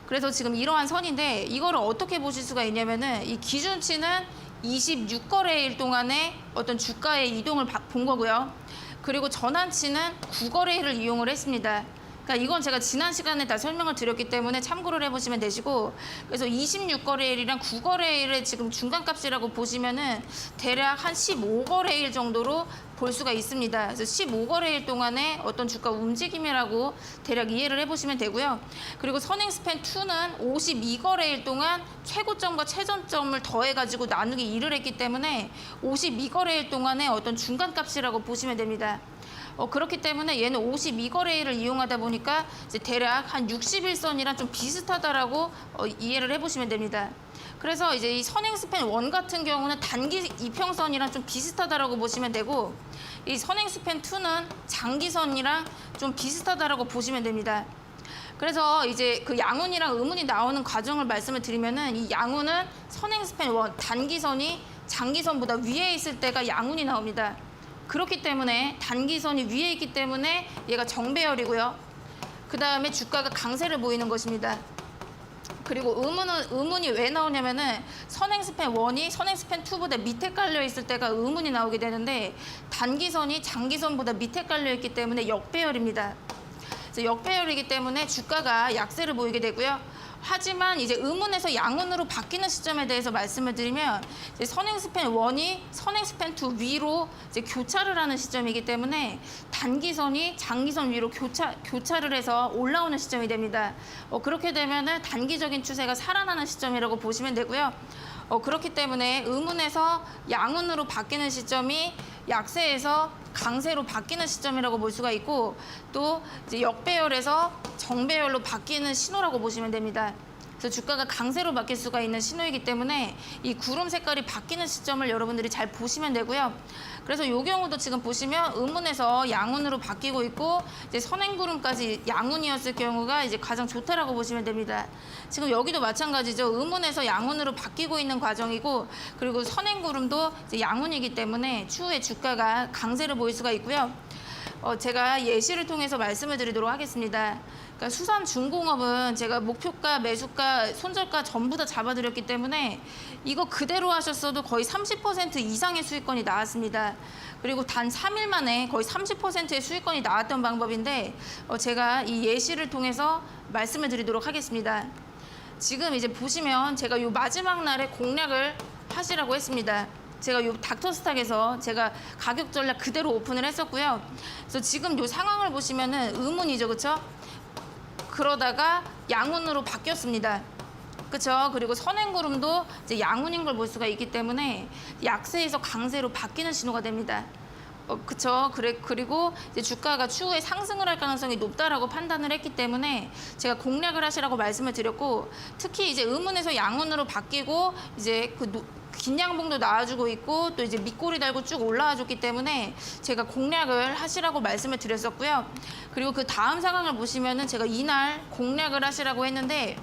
그래서 지금 이러한 선인데 이거를 어떻게 보실 수가 있냐면은 이 기준치는 26거래일 동안의 어떤 주가의 이동을 본 거고요. 그리고 전환치는 9거래일을 이용을 했습니다. 그러니까 이건 제가 지난 시간에 다 설명을 드렸기 때문에 참고를 해보시면 되시고 그래서 26거래일이랑 9거래일의 지금 중간값이라고 보시면은 대략 한 15거래일 정도로 볼 수가 있습니다. 그래서 15거래일 동안의 어떤 주가 움직임이라고 대략 이해를 해보시면 되고요. 그리고 선행스팬 2는 52거래일 동안 최고점과 최저점을 더해가지고 나누기 2를 했기 때문에 52거래일 동안의 어떤 중간값이라고 보시면 됩니다. 그렇기 때문에 얘는 52거래일을 이용하다 보니까 이제 대략 한 61선이랑 좀 비슷하다라고 이해를 해보시면 됩니다. 그래서 이제 이 선행스팬 1 같은 경우는 단기 이평선이랑 좀 비슷하다라고 보시면 되고, 이 선행스팬 2는 장기선이랑 좀 비슷하다라고 보시면 됩니다. 그래서 이제 그 양운이랑 음운이 나오는 과정을 말씀을 드리면은, 이 양운은 선행스팬 1 단기선이 장기선보다 위에 있을 때가 양운이 나옵니다. 그렇기 때문에 단기선이 위에 있기 때문에 얘가 정배열이고요. 그 다음에 주가가 강세를 보이는 것입니다. 그리고 음운이 왜 나오냐면은 선행스팬 1이 선행스팬 2보다 밑에 깔려 있을 때가 음운이 나오게 되는데, 단기선이 장기선보다 밑에 깔려 있기 때문에 역배열입니다. 그래서 역배열이기 때문에 주가가 약세를 보이게 되고요. 하지만 이제 음운에서 양운으로 바뀌는 시점에 대해서 말씀을 드리면, 이제 선행스팬 1이 선행스팬 2 위로 이제 교차를 하는 시점이기 때문에 단기선이 장기선 위로 교차를 해서 올라오는 시점이 됩니다. 그렇게 되면은 단기적인 추세가 살아나는 시점이라고 보시면 되고요. 그렇기 때문에 음운에서 양운으로 바뀌는 시점이 약세에서 강세로 바뀌는 시점이라고 볼 수가 있고, 또 이제 역배열에서 정배열로 바뀌는 신호라고 보시면 됩니다. 그래서 주가가 강세로 바뀔 수가 있는 신호이기 때문에 이 구름 색깔이 바뀌는 시점을 여러분들이 잘 보시면 되고요. 그래서 이 경우도 지금 보시면 음운에서 양운으로 바뀌고 있고, 이제 선행구름까지 양운이었을 경우가 이제 가장 좋다라고 보시면 됩니다. 지금 여기도 마찬가지죠. 음운에서 양운으로 바뀌고 있는 과정이고, 그리고 선행구름도 이제 양운이기 때문에 추후에 주가가 강세를 보일 수가 있고요. 제가 예시를 통해서 말씀을 드리도록 하겠습니다. 그러니까 수산중공업은 제가 목표가, 매수가, 손절가 전부 다 잡아드렸기 때문에 이거 그대로 하셨어도 거의 30% 이상의 수익권이 나왔습니다. 그리고 단 3일 만에 거의 30%의 수익권이 나왔던 방법인데, 제가 이 예시를 통해서 말씀을 드리도록 하겠습니다. 지금 이제 보시면 제가 이 마지막 날에 공략을 하시라고 했습니다. 제가 이 닥터스탁에서 제가 가격 전략 그대로 오픈을 했었고요. 그래서 지금 이 상황을 보시면은 음운이죠, 그렇죠? 그러다가 양운으로 바뀌었습니다. 그렇죠? 그리고 선행구름도 이제 양운인 걸 볼 수가 있기 때문에 약세에서 강세로 바뀌는 신호가 됩니다. 그렇죠? 그리고 이제 주가가 추후에 상승을 할 가능성이 높다라고 판단을 했기 때문에 제가 공략을 하시라고 말씀을 드렸고, 특히 이제 음운에서 양운으로 바뀌고 이제 긴 양봉도 나와주고 있고, 또 이제 밑꼬리 달고 쭉 올라와줬기 때문에 제가 공략을 하시라고 말씀을 드렸었고요. 그리고 그 다음 상황을 보시면은 제가 이날 공략을 하시라고 했는데,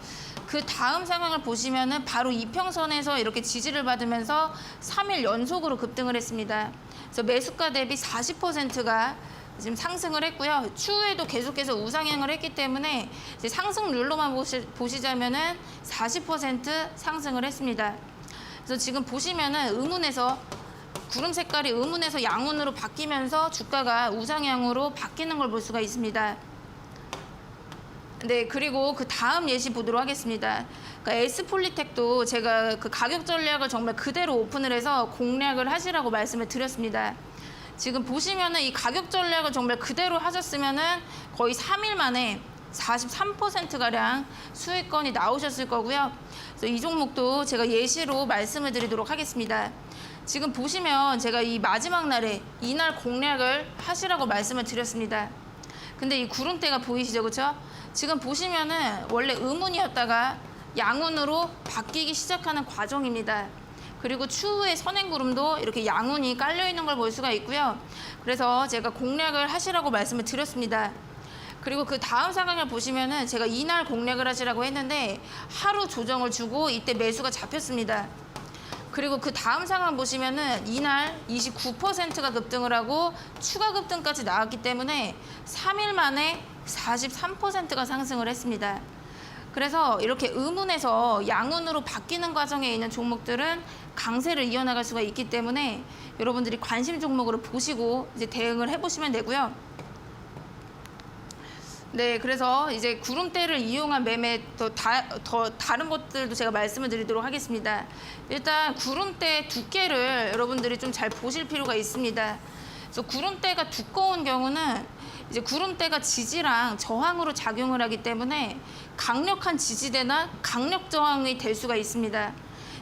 그 다음 상황을 보시면은 바로 이평선에서 이렇게 지지를 받으면서 3일 연속으로 급등을 했습니다. 그래서 매수가 대비 40%가 지금 상승을 했고요. 추후에도 계속해서 우상향을 했기 때문에 이제 상승률로만 보시자면은 40% 상승을 했습니다. 그래서 지금 보시면은 음운에서 구름 색깔이 음운에서 양운으로 바뀌면서 주가가 우상향으로 바뀌는 걸 볼 수가 있습니다. 네, 그리고 그 다음 예시 보도록 하겠습니다. 그러니까 S폴리텍도 제가 그 가격 전략을 정말 그대로 오픈을 해서 공략을 하시라고 말씀을 드렸습니다. 지금 보시면은 이 가격 전략을 정말 그대로 하셨으면은 거의 3일 만에 43%가량 수익권이 나오셨을 거고요. 그래서 이 종목도 제가 예시로 말씀을 드리도록 하겠습니다. 지금 보시면 제가 이 마지막 날에 이날 공략을 하시라고 말씀을 드렸습니다. 근데 이 구름대가 보이시죠, 그렇죠? 지금 보시면은 원래 음운이었다가 양운으로 바뀌기 시작하는 과정입니다. 그리고 추후에 선행구름도 이렇게 양운이 깔려 있는 걸 볼 수가 있고요. 그래서 제가 공략을 하시라고 말씀을 드렸습니다. 그리고 그 다음 상황을 보시면은 제가 이날 공략을 하시라고 했는데 하루 조정을 주고 이때 매수가 잡혔습니다. 그리고 그 다음 상황 보시면은 이날 29%가 급등을 하고 추가 급등까지 나왔기 때문에 3일 만에 43%가 상승을 했습니다. 그래서 이렇게 음운에서 양운으로 바뀌는 과정에 있는 종목들은 강세를 이어나갈 수가 있기 때문에 여러분들이 관심 종목으로 보시고 이제 대응을 해보시면 되고요. 네, 그래서 이제 구름대를 이용한 매매 더 다른 것들도 제가 말씀을 드리도록 하겠습니다. 일단 구름대 두께를 여러분들이 좀 잘 보실 필요가 있습니다. 그래서 구름대가 두꺼운 경우는 이제 구름대가 지지랑 저항으로 작용을 하기 때문에 강력한 지지대나 강력 저항이 될 수가 있습니다.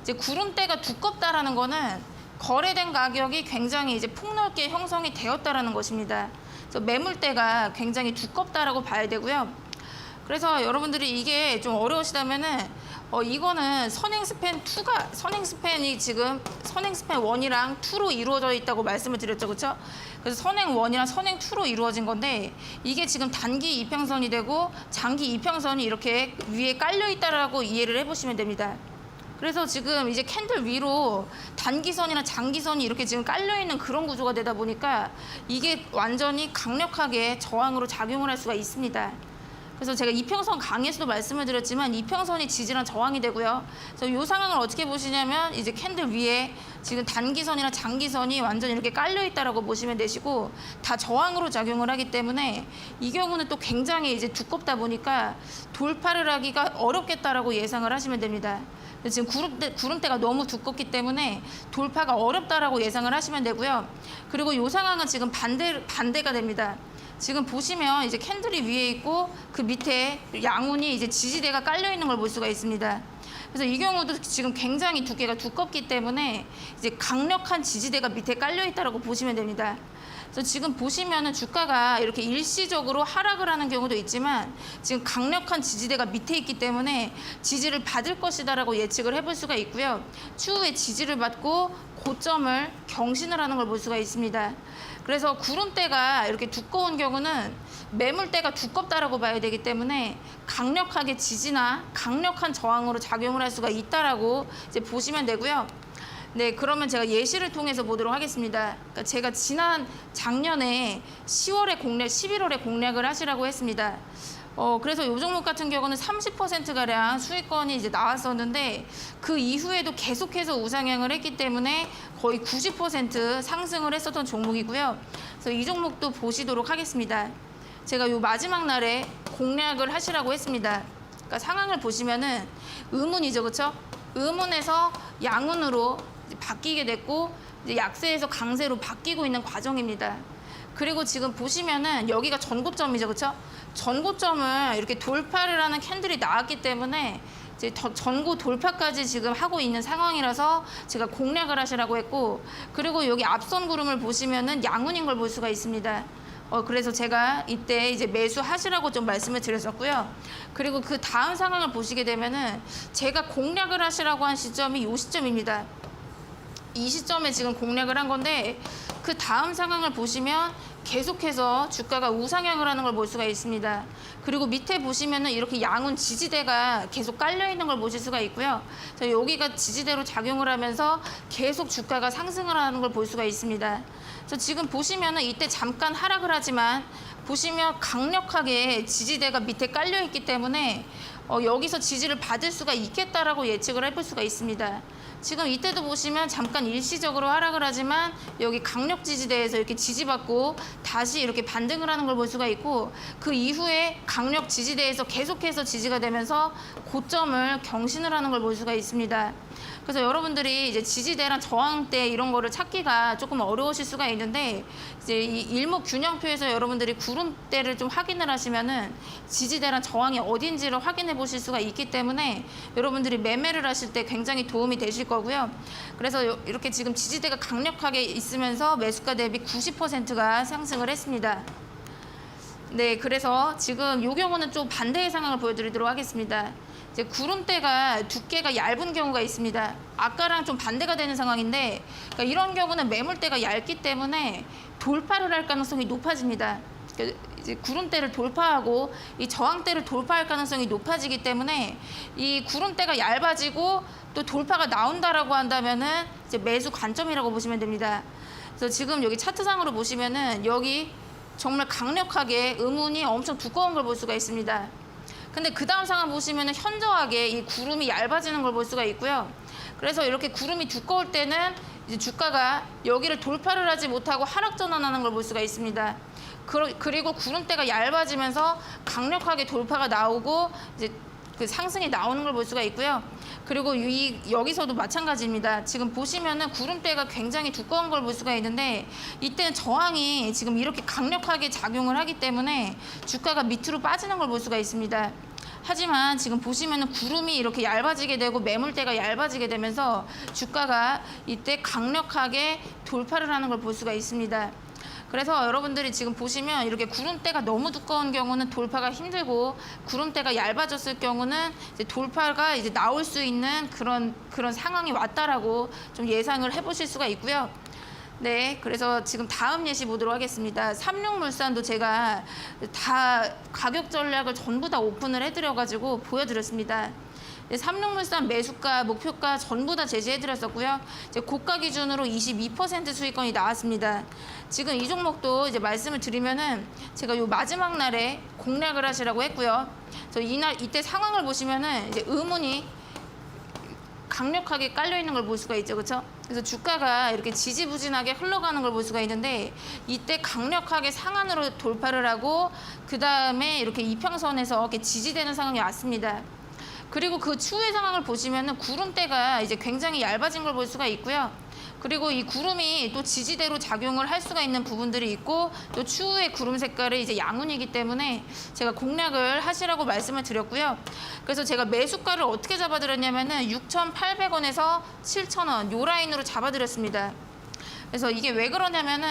이제 구름대가 두껍다라는 거는 거래된 가격이 굉장히 이제 폭넓게 형성이 되었다라는 것입니다. 그래서 매물대가 굉장히 두껍다라고 봐야 되고요. 그래서 여러분들이 이게 좀 어려우시다면은 이거는 선행스팬 2가 선행스팬이 지금 선행스팬 1이랑 2로 이루어져 있다고 말씀을 드렸죠, 그렇죠? 그래서 선행 1이랑 선행 2로 이루어진 건데 이게 지금 단기 이평선이 되고 장기 이평선이 이렇게 위에 깔려 있다라고 이해를 해보시면 됩니다. 그래서 지금 이제 캔들 위로 단기선이나 장기선이 이렇게 지금 깔려 있는 그런 구조가 되다 보니까 이게 완전히 강력하게 저항으로 작용을 할 수가 있습니다. 그래서 제가 이평선 강에서도 말씀을 드렸지만 이평선이 지지랑 저항이 되고요. 그래서 이 상황을 어떻게 보시냐면 이제 캔들 위에 지금 단기선이나 장기선이 완전히 이렇게 깔려 있다라고 보시면 되시고 다 저항으로 작용을 하기 때문에 이 경우는 또 굉장히 이제 두껍다 보니까 돌파를 하기가 어렵겠다라고 예상을 하시면 됩니다. 지금 구름대가 너무 두껍기 때문에 돌파가 어렵다라고 예상을 하시면 되고요. 그리고 이 상황은 지금 반대가 됩니다. 지금 보시면 이제 캔들이 위에 있고 그 밑에 양운이 이제 지지대가 깔려 있는 걸 볼 수가 있습니다. 그래서 이 경우도 지금 굉장히 두께가 두껍기 때문에 이제 강력한 지지대가 밑에 깔려 있다라고 보시면 됩니다. 그래서 지금 보시면은 주가가 이렇게 일시적으로 하락을 하는 경우도 있지만 지금 강력한 지지대가 밑에 있기 때문에 지지를 받을 것이다라고 예측을 해볼 수가 있고요. 추후에 지지를 받고 고점을 경신을 하는 걸 볼 수가 있습니다. 그래서 구름대가 이렇게 두꺼운 경우는 매물대가 두껍다라고 봐야 되기 때문에 강력하게 지지나 강력한 저항으로 작용을 할 수가 있다라고 이제 보시면 되고요. 네, 그러면 제가 예시를 통해서 보도록 하겠습니다. 그러니까 제가 작년에 10월에 11월에 공략을 하시라고 했습니다. 그래서 이 종목 같은 경우는 30%가량 수익권이 이제 나왔었는데 그 이후에도 계속해서 우상향을 했기 때문에 거의 90% 상승을 했었던 종목이고요. 그래서 이 종목도 보시도록 하겠습니다. 제가 이 마지막 날에 공략을 하시라고 했습니다. 그러니까 상황을 보시면은 음운이죠, 그렇죠? 음운에서 양운으로 바뀌게 됐고 이제 약세에서 강세로 바뀌고 있는 과정입니다. 그리고 지금 보시면은 여기가 전고점이죠, 그렇죠? 전고점을 이렇게 돌파를 하는 캔들이 나왔기 때문에 이제 전고 돌파까지 지금 하고 있는 상황이라서 제가 공략을 하시라고 했고, 그리고 여기 앞선 구름을 보시면은 양운인 걸 볼 수가 있습니다. 그래서 제가 이때 이제 매수하시라고 좀 말씀을 드렸었고요. 그리고 그 다음 상황을 보시게 되면은 제가 공략을 하시라고 한 시점이 이 시점입니다. 이 시점에 지금 공략을 한 건데 그 다음 상황을 보시면 계속해서 주가가 우상향을 하는 걸 볼 수가 있습니다. 그리고 밑에 보시면은 이렇게 양운 지지대가 계속 깔려 있는 걸 보실 수가 있고요. 여기가 지지대로 작용을 하면서 계속 주가가 상승을 하는 걸 볼 수가 있습니다. 그래서 지금 보시면은 이때 잠깐 하락을 하지만 보시면 강력하게 지지대가 밑에 깔려 있기 때문에 여기서 지지를 받을 수가 있겠다라고 예측을 해볼 수가 있습니다. 지금 이때도 보시면 잠깐 일시적으로 하락을 하지만 여기 강력 지지대에서 이렇게 지지받고 다시 이렇게 반등을 하는 걸 볼 수가 있고 그 이후에 강력 지지대에서 계속해서 지지가 되면서 고점을 경신을 하는 걸 볼 수가 있습니다. 그래서 여러분들이 이제 지지대랑 저항대 이런 거를 찾기가 조금 어려우실 수가 있는데 이제 이 일목균형표에서 여러분들이 구름대를 좀 확인을 하시면은 지지대랑 저항이 어딘지를 확인해 보실 수가 있기 때문에 여러분들이 매매를 하실 때 굉장히 도움이 되실 거고요. 그래서 이렇게 지금 지지대가 강력하게 있으면서 매수가 대비 90%가 상승을 했습니다. 네, 그래서 지금 이 경우는 좀 반대의 상황을 보여드리도록 하겠습니다. 이제 구름대가 두께가 얇은 경우가 있습니다. 아까랑 좀 반대가 되는 상황인데 그러니까 이런 경우는 매물대가 얇기 때문에 돌파를 할 가능성이 높아집니다. 그러니까 이제 구름대를 돌파하고 이 저항대를 돌파할 가능성이 높아지기 때문에 이 구름대가 얇아지고 또 돌파가 나온다라고 한다면은 이제 매수 관점이라고 보시면 됩니다. 그래서 지금 여기 차트상으로 보시면은 여기 정말 강력하게 음운이 엄청 두꺼운 걸 볼 수가 있습니다. 근데 그 다음 상황 보시면 현저하게 이 구름이 얇아지는 걸 볼 수가 있고요. 그래서 이렇게 구름이 두꺼울 때는 이제 주가가 여기를 돌파를 하지 못하고 하락 전환하는 걸 볼 수가 있습니다. 그리고 구름대가 얇아지면서 강력하게 돌파가 나오고 이제 그 상승이 나오는 걸 볼 수가 있고요. 그리고 여기서도 마찬가지입니다. 지금 보시면은 구름대가 굉장히 두꺼운 걸 볼 수가 있는데 이때는 저항이 지금 이렇게 강력하게 작용을 하기 때문에 주가가 밑으로 빠지는 걸 볼 수가 있습니다. 하지만 지금 보시면은 구름이 이렇게 얇아지게 되고 매물대가 얇아지게 되면서 주가가 이때 강력하게 돌파를 하는 걸 볼 수가 있습니다. 그래서 여러분들이 지금 보시면 이렇게 구름대가 너무 두꺼운 경우는 돌파가 힘들고 구름대가 얇아졌을 경우는 이제 돌파가 이제 나올 수 있는 그런 상황이 왔다라고 좀 예상을 해보실 수가 있고요. 네, 그래서 지금 다음 예시 보도록 하겠습니다. 삼육물산도 제가 다 가격 전략을 전부 다 오픈을 해드려가지고 보여드렸습니다. 네, 삼육물산 매수가, 목표가 전부 다 제시해드렸었고요. 이제 고가 기준으로 22% 수익권이 나왔습니다. 지금 이 종목도 이제 말씀을 드리면은 제가 요 마지막 날에 공략을 하시라고 했고요. 이때 상황을 보시면은 이제 의문이 강력하게 깔려 있는 걸 볼 수가 있죠, 그렇죠? 그래서 주가가 이렇게 지지부진하게 흘러가는 걸 볼 수가 있는데 이때 강력하게 상한으로 돌파를 하고 그 다음에 이렇게 이평선에서 이렇게 지지되는 상황이 왔습니다. 그리고 그 추후의 상황을 보시면은 구름대가 이제 굉장히 얇아진 걸 볼 수가 있고요. 그리고 이 구름이 또 지지대로 작용을 할 수가 있는 부분들이 있고 또 추후의 구름 색깔이 이제 양운이기 때문에 제가 공략을 하시라고 말씀을 드렸고요. 그래서 제가 매수가를 어떻게 잡아드렸냐면은 6,800원에서 7,000원 요 라인으로 잡아드렸습니다. 그래서 이게 왜 그러냐면은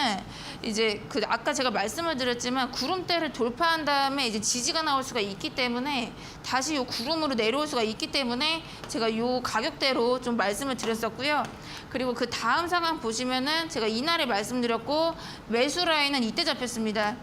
이제 그 아까 제가 말씀을 드렸지만 구름대를 돌파한 다음에 이제 지지가 나올 수가 있기 때문에 다시 요 구름으로 내려올 수가 있기 때문에 제가 요 가격대로 좀 말씀을 드렸었고요. 그리고 그 다음 상황 보시면은 제가 이날에 말씀드렸고 매수 라인은 이때 잡혔습니다.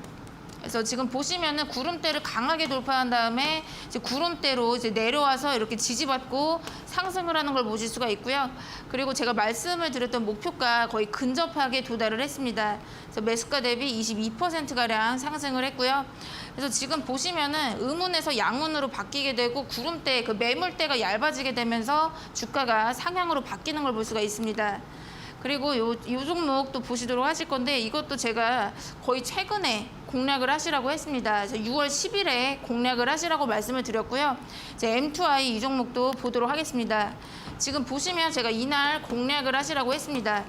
그래서 지금 보시면은 구름대를 강하게 돌파한 다음에 이제 구름대로 이제 내려와서 이렇게 지지받고 상승을 하는 걸 보실 수가 있고요. 그리고 제가 말씀을 드렸던 목표가 거의 근접하게 도달을 했습니다. 그래서 매수가 대비 22%가량 상승을 했고요. 그래서 지금 보시면은 음운에서 양운으로 바뀌게 되고 구름대 그 매물대가 얇아지게 되면서 주가가 상향으로 바뀌는 걸 볼 수가 있습니다. 그리고 요 종목도 보시도록 하실 건데 이것도 제가 거의 최근에 공략을 하시라고 했습니다. 그래서 6월 10일에 공략을 하시라고 말씀을 드렸고요. 이제 M2I 이 종목도 보도록 하겠습니다. 지금 보시면 제가 이날 공략을 하시라고 했습니다.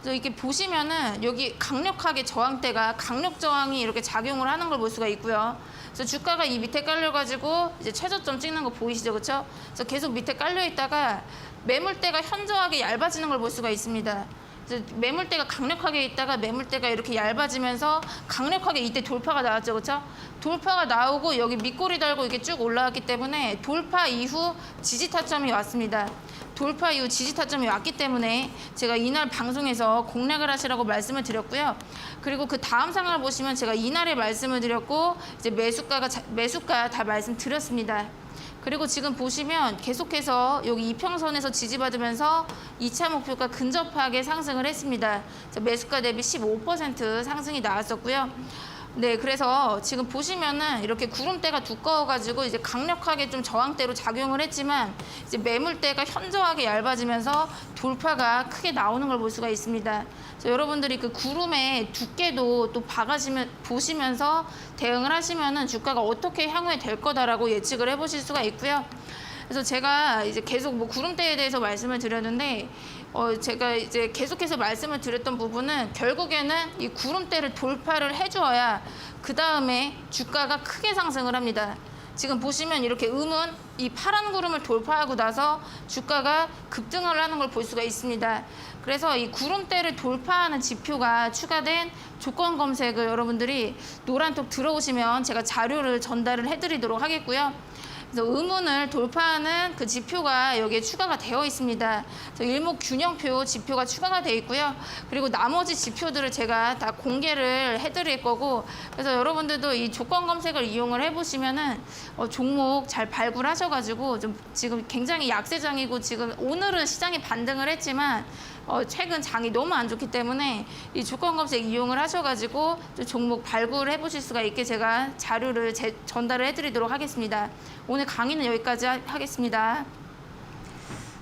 그래서 이렇게 보시면은 여기 강력하게 저항대가 강력 저항이 이렇게 작용을 하는 걸 볼 수가 있고요. 그래서 주가가 이 밑에 깔려가지고 이제 최저점 찍는 거 보이시죠, 그렇죠? 그래서 계속 밑에 깔려 있다가 매물대가 현저하게 얇아지는 걸 볼 수가 있습니다. 그래서 매물대가 강력하게 있다가 매물대가 이렇게 얇아지면서 강력하게 이때 돌파가 나왔죠, 그렇죠? 돌파가 나오고 여기 밑꼬리 달고 이렇게 쭉 올라왔기 때문에 돌파 이후 지지 타점이 왔습니다. 돌파 이후 지지 타점이 왔기 때문에 제가 이날 방송에서 공략을 하시라고 말씀을 드렸고요. 그리고 그 다음 상황을 보시면 제가 이날에 말씀을 드렸고 이제 매수가 다 말씀드렸습니다. 그리고 지금 보시면 계속해서 여기 이평선에서 지지받으면서 2차 목표가 근접하게 상승을 했습니다. 매수가 대비 15% 상승이 나왔었고요. 네, 그래서 지금 보시면은 이렇게 구름대가 두꺼워가지고 이제 강력하게 좀 저항대로 작용을 했지만 이제 매물대가 현저하게 얇아지면서 돌파가 크게 나오는 걸 볼 수가 있습니다. 그래서 여러분들이 그 구름의 두께도 또 보시면서 대응을 하시면은 주가가 어떻게 향후에 될 거다라고 예측을 해보실 수가 있고요. 그래서 제가 이제 계속 뭐 구름대에 대해서 말씀을 드렸는데 제가 이제 계속해서 말씀을 드렸던 부분은 결국에는 이 구름대를 돌파를 해주어야 그 다음에 주가가 크게 상승을 합니다. 지금 보시면 이렇게 이 파란 구름을 돌파하고 나서 주가가 급등을 하는 걸 볼 수가 있습니다. 그래서 이 구름대를 돌파하는 지표가 추가된 조건 검색을 여러분들이 노란톡 들어오시면 제가 자료를 전달을 해드리도록 하겠고요. 그래서 음운을 돌파하는 그 지표가 여기에 추가가 되어 있습니다. 그래서 일목균형표 지표가 추가가 되어 있고요. 그리고 나머지 지표들을 제가 다 공개를 해드릴 거고, 그래서 여러분들도 이 조건 검색을 이용을 해보시면은 종목 잘 발굴하셔가지고 좀 지금 굉장히 약세장이고 지금 오늘은 시장이 반등을 했지만 최근 장이 너무 안 좋기 때문에 이 조건 검색 이용을 하셔가지고 좀 종목 발굴을 해보실 수가 있게 제가 자료를 전달을 해드리도록 하겠습니다. 오늘 강의는 여기까지 하겠습니다.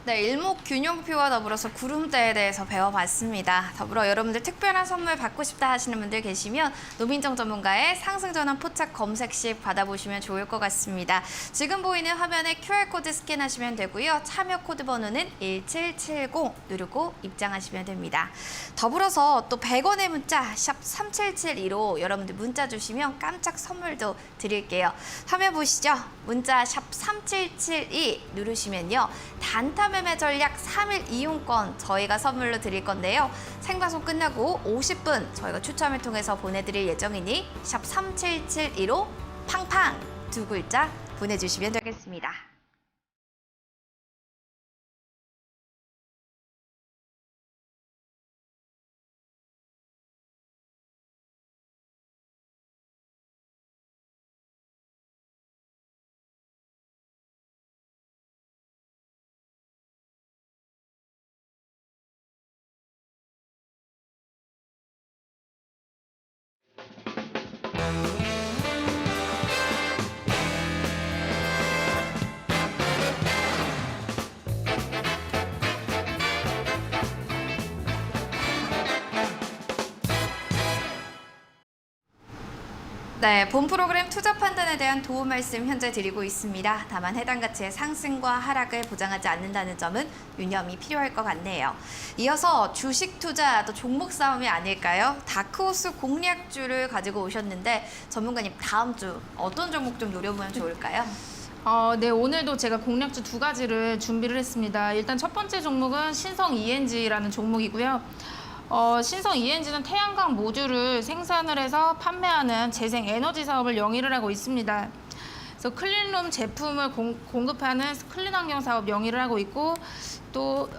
네, 일목균형표와 더불어서 구름대에 대해서 배워봤습니다. 더불어 여러분들 특별한 선물 받고 싶다 하시는 분들 계시면 노민정 전문가의 상승전환 포착 검색식 받아보시면 좋을 것 같습니다. 지금 보이는 화면에 QR코드 스캔하시면 되고요. 참여 코드 번호는 1770 누르고 입장하시면 됩니다. 더불어서 또 100원의 문자 샵 3772로 여러분들 문자 주시면 깜짝 선물도 드릴게요. 화면 보시죠. 문자 샵 3772 누르시면요. 단타 추가매매 전략 3일 이용권 저희가 선물로 드릴 건데요. 생방송 끝나고 50분 저희가 추첨을 통해서 보내드릴 예정이니 샵 3772로 팡팡 두 글자 보내주시면 되겠습니다. 네, 본 프로그램 투자 판단에 대한 도움 말씀 현재 드리고 있습니다. 다만 해당 가치의 상승과 하락을 보장하지 않는다는 점은 유념이 필요할 것 같네요. 이어서 주식 투자 또 종목 싸움이 아닐까요? 다크호스 공략주를 가지고 오셨는데 전문가님 다음 주 어떤 종목 좀 노려보면 좋을까요? 네, 오늘도 제가 공략주 두 가지를 준비를 했습니다. 일단 첫 번째 종목은 신성 ENG라는 종목이고요. 신성 ENG는 태양광 모듈을 생산을 해서 판매하는 재생 에너지 사업을 영위를 하고 있습니다. 그래서 클린룸 제품을 공급하는 클린 환경 사업 영위를 하고 있고 또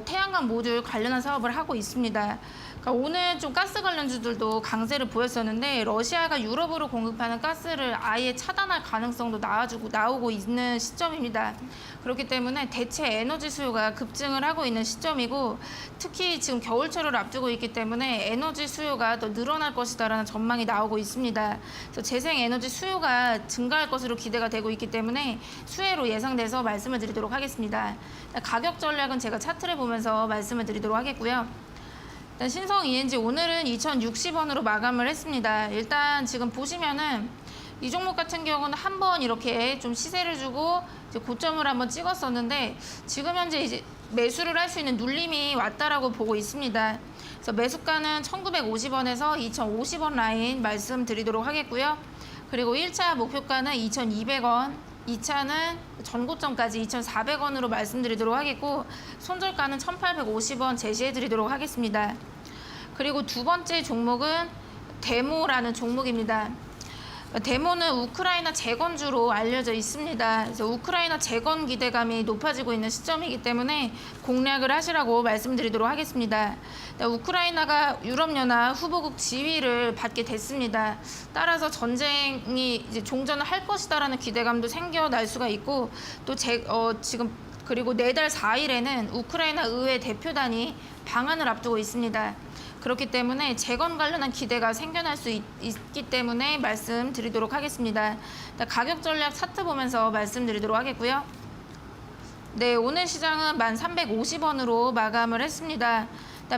태양광 모듈 관련한 사업을 하고 있습니다. 그러니까 오늘 좀 가스 관련주들도 강세를 보였었는데 러시아가 유럽으로 공급하는 가스를 아예 차단할 가능성도 나오고 있는 시점입니다. 그렇기 때문에 대체 에너지 수요가 급증을 하고 있는 시점이고 특히 지금 겨울철을 앞두고 있기 때문에 에너지 수요가 더 늘어날 것이다라는 전망이 나오고 있습니다. 그래서 재생 에너지 수요가 증가할 것으로 기대가 되고 있기 때문에 수혜로 예상돼서 말씀을 드리도록 하겠습니다. 가격 전략은 제가 차트를 보면서 말씀을 드리도록 하겠고요. 일단 신성 ENG 오늘은 2,060원으로 마감을 했습니다. 일단 지금 보시면은 이 종목 같은 경우는 한번 이렇게 좀 시세를 주고 이제 고점을 한번 찍었었는데 지금 현재 이제 매수를 할 수 있는 눌림이 왔다라고 보고 있습니다. 그래서 매수가는 1,950원에서 2,050원 라인 말씀드리도록 하겠고요. 그리고 1차 목표가는 2,200원, 2차는 전고점까지 2,400원으로 말씀드리도록 하겠고 손절가는 1,850원 제시해드리도록 하겠습니다. 그리고 두 번째 종목은 데모라는 종목입니다. 데모는 우크라이나 재건주로 알려져 있습니다. 그래서 우크라이나 재건 기대감이 높아지고 있는 시점이기 때문에 공략을 하시라고 말씀드리도록 하겠습니다. 우크라이나가 유럽연합 후보국 지위를 받게 됐습니다. 따라서 전쟁이 이제 종전을 할 것이다라는 기대감도 생겨날 수가 있고 또 지금 그리고 내달 4일에는 우크라이나 의회 대표단이 방한을 앞두고 있습니다. 그렇기 때문에 재건 관련한 기대가 생겨날 수 있기 때문에 말씀드리도록 하겠습니다. 가격 전략 차트 보면서 말씀드리도록 하겠고요. 네, 오늘 시장은 1,350원으로 마감을 했습니다.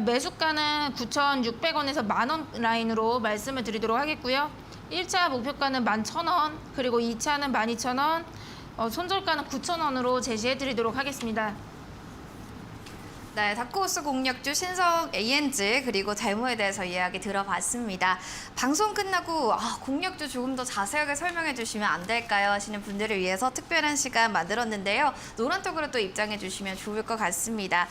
매수가는 9,600원에서 만원 라인으로 말씀을 드리도록 하겠고요. 1차 목표가는 11,000원, 그리고 2차는 12,000원, 손절가는 9,000원으로 제시해 드리도록 하겠습니다. 네, 다크호스 공략주 신성 ENG 그리고 데모에 대해서 이야기 들어봤습니다. 방송 끝나고 공략주 조금 더 자세하게 설명해 주시면 안 될까요? 하시는 분들을 위해서 특별한 시간 만들었는데요. 노란톡으로 또 입장해 주시면 좋을 것 같습니다.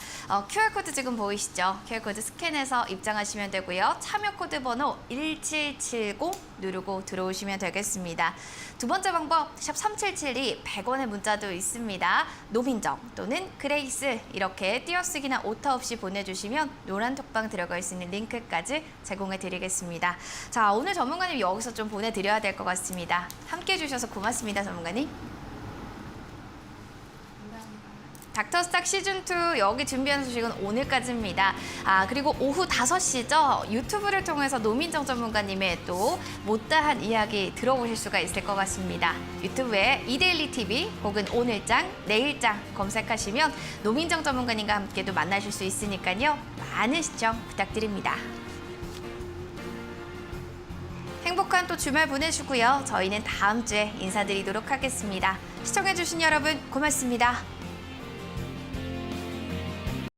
QR코드 지금 보이시죠? QR코드 스캔해서 입장하시면 되고요. 참여코드 번호 1770 누르고 들어오시면 되겠습니다. 두 번째 방법, 샵 3772 100원의 문자도 있습니다. 노민정 또는 그레이스 이렇게 띄어쓰기나 오타 없이 보내주시면 노란 톡방 들어갈 수 있는 링크까지 제공해 드리겠습니다. 자, 오늘 전문가님 여기서 좀 보내드려야 될 것 같습니다. 함께 해주셔서 고맙습니다, 전문가님. 닥터스탁 시즌2 여기 준비한 소식은 오늘까지입니다. 그리고 오후 5시죠. 유튜브를 통해서 노민정 전문가님의 또 못다한 이야기 들어보실 수가 있을 것 같습니다. 유튜브에 이데일리 TV 혹은 오늘장, 내일장 검색하시면 노민정 전문가님과 함께도 만나실 수 있으니까요. 많은 시청 부탁드립니다. 행복한 또 주말 보내시고요. 저희는 다음 주에 인사드리도록 하겠습니다. 시청해주신 여러분 고맙습니다.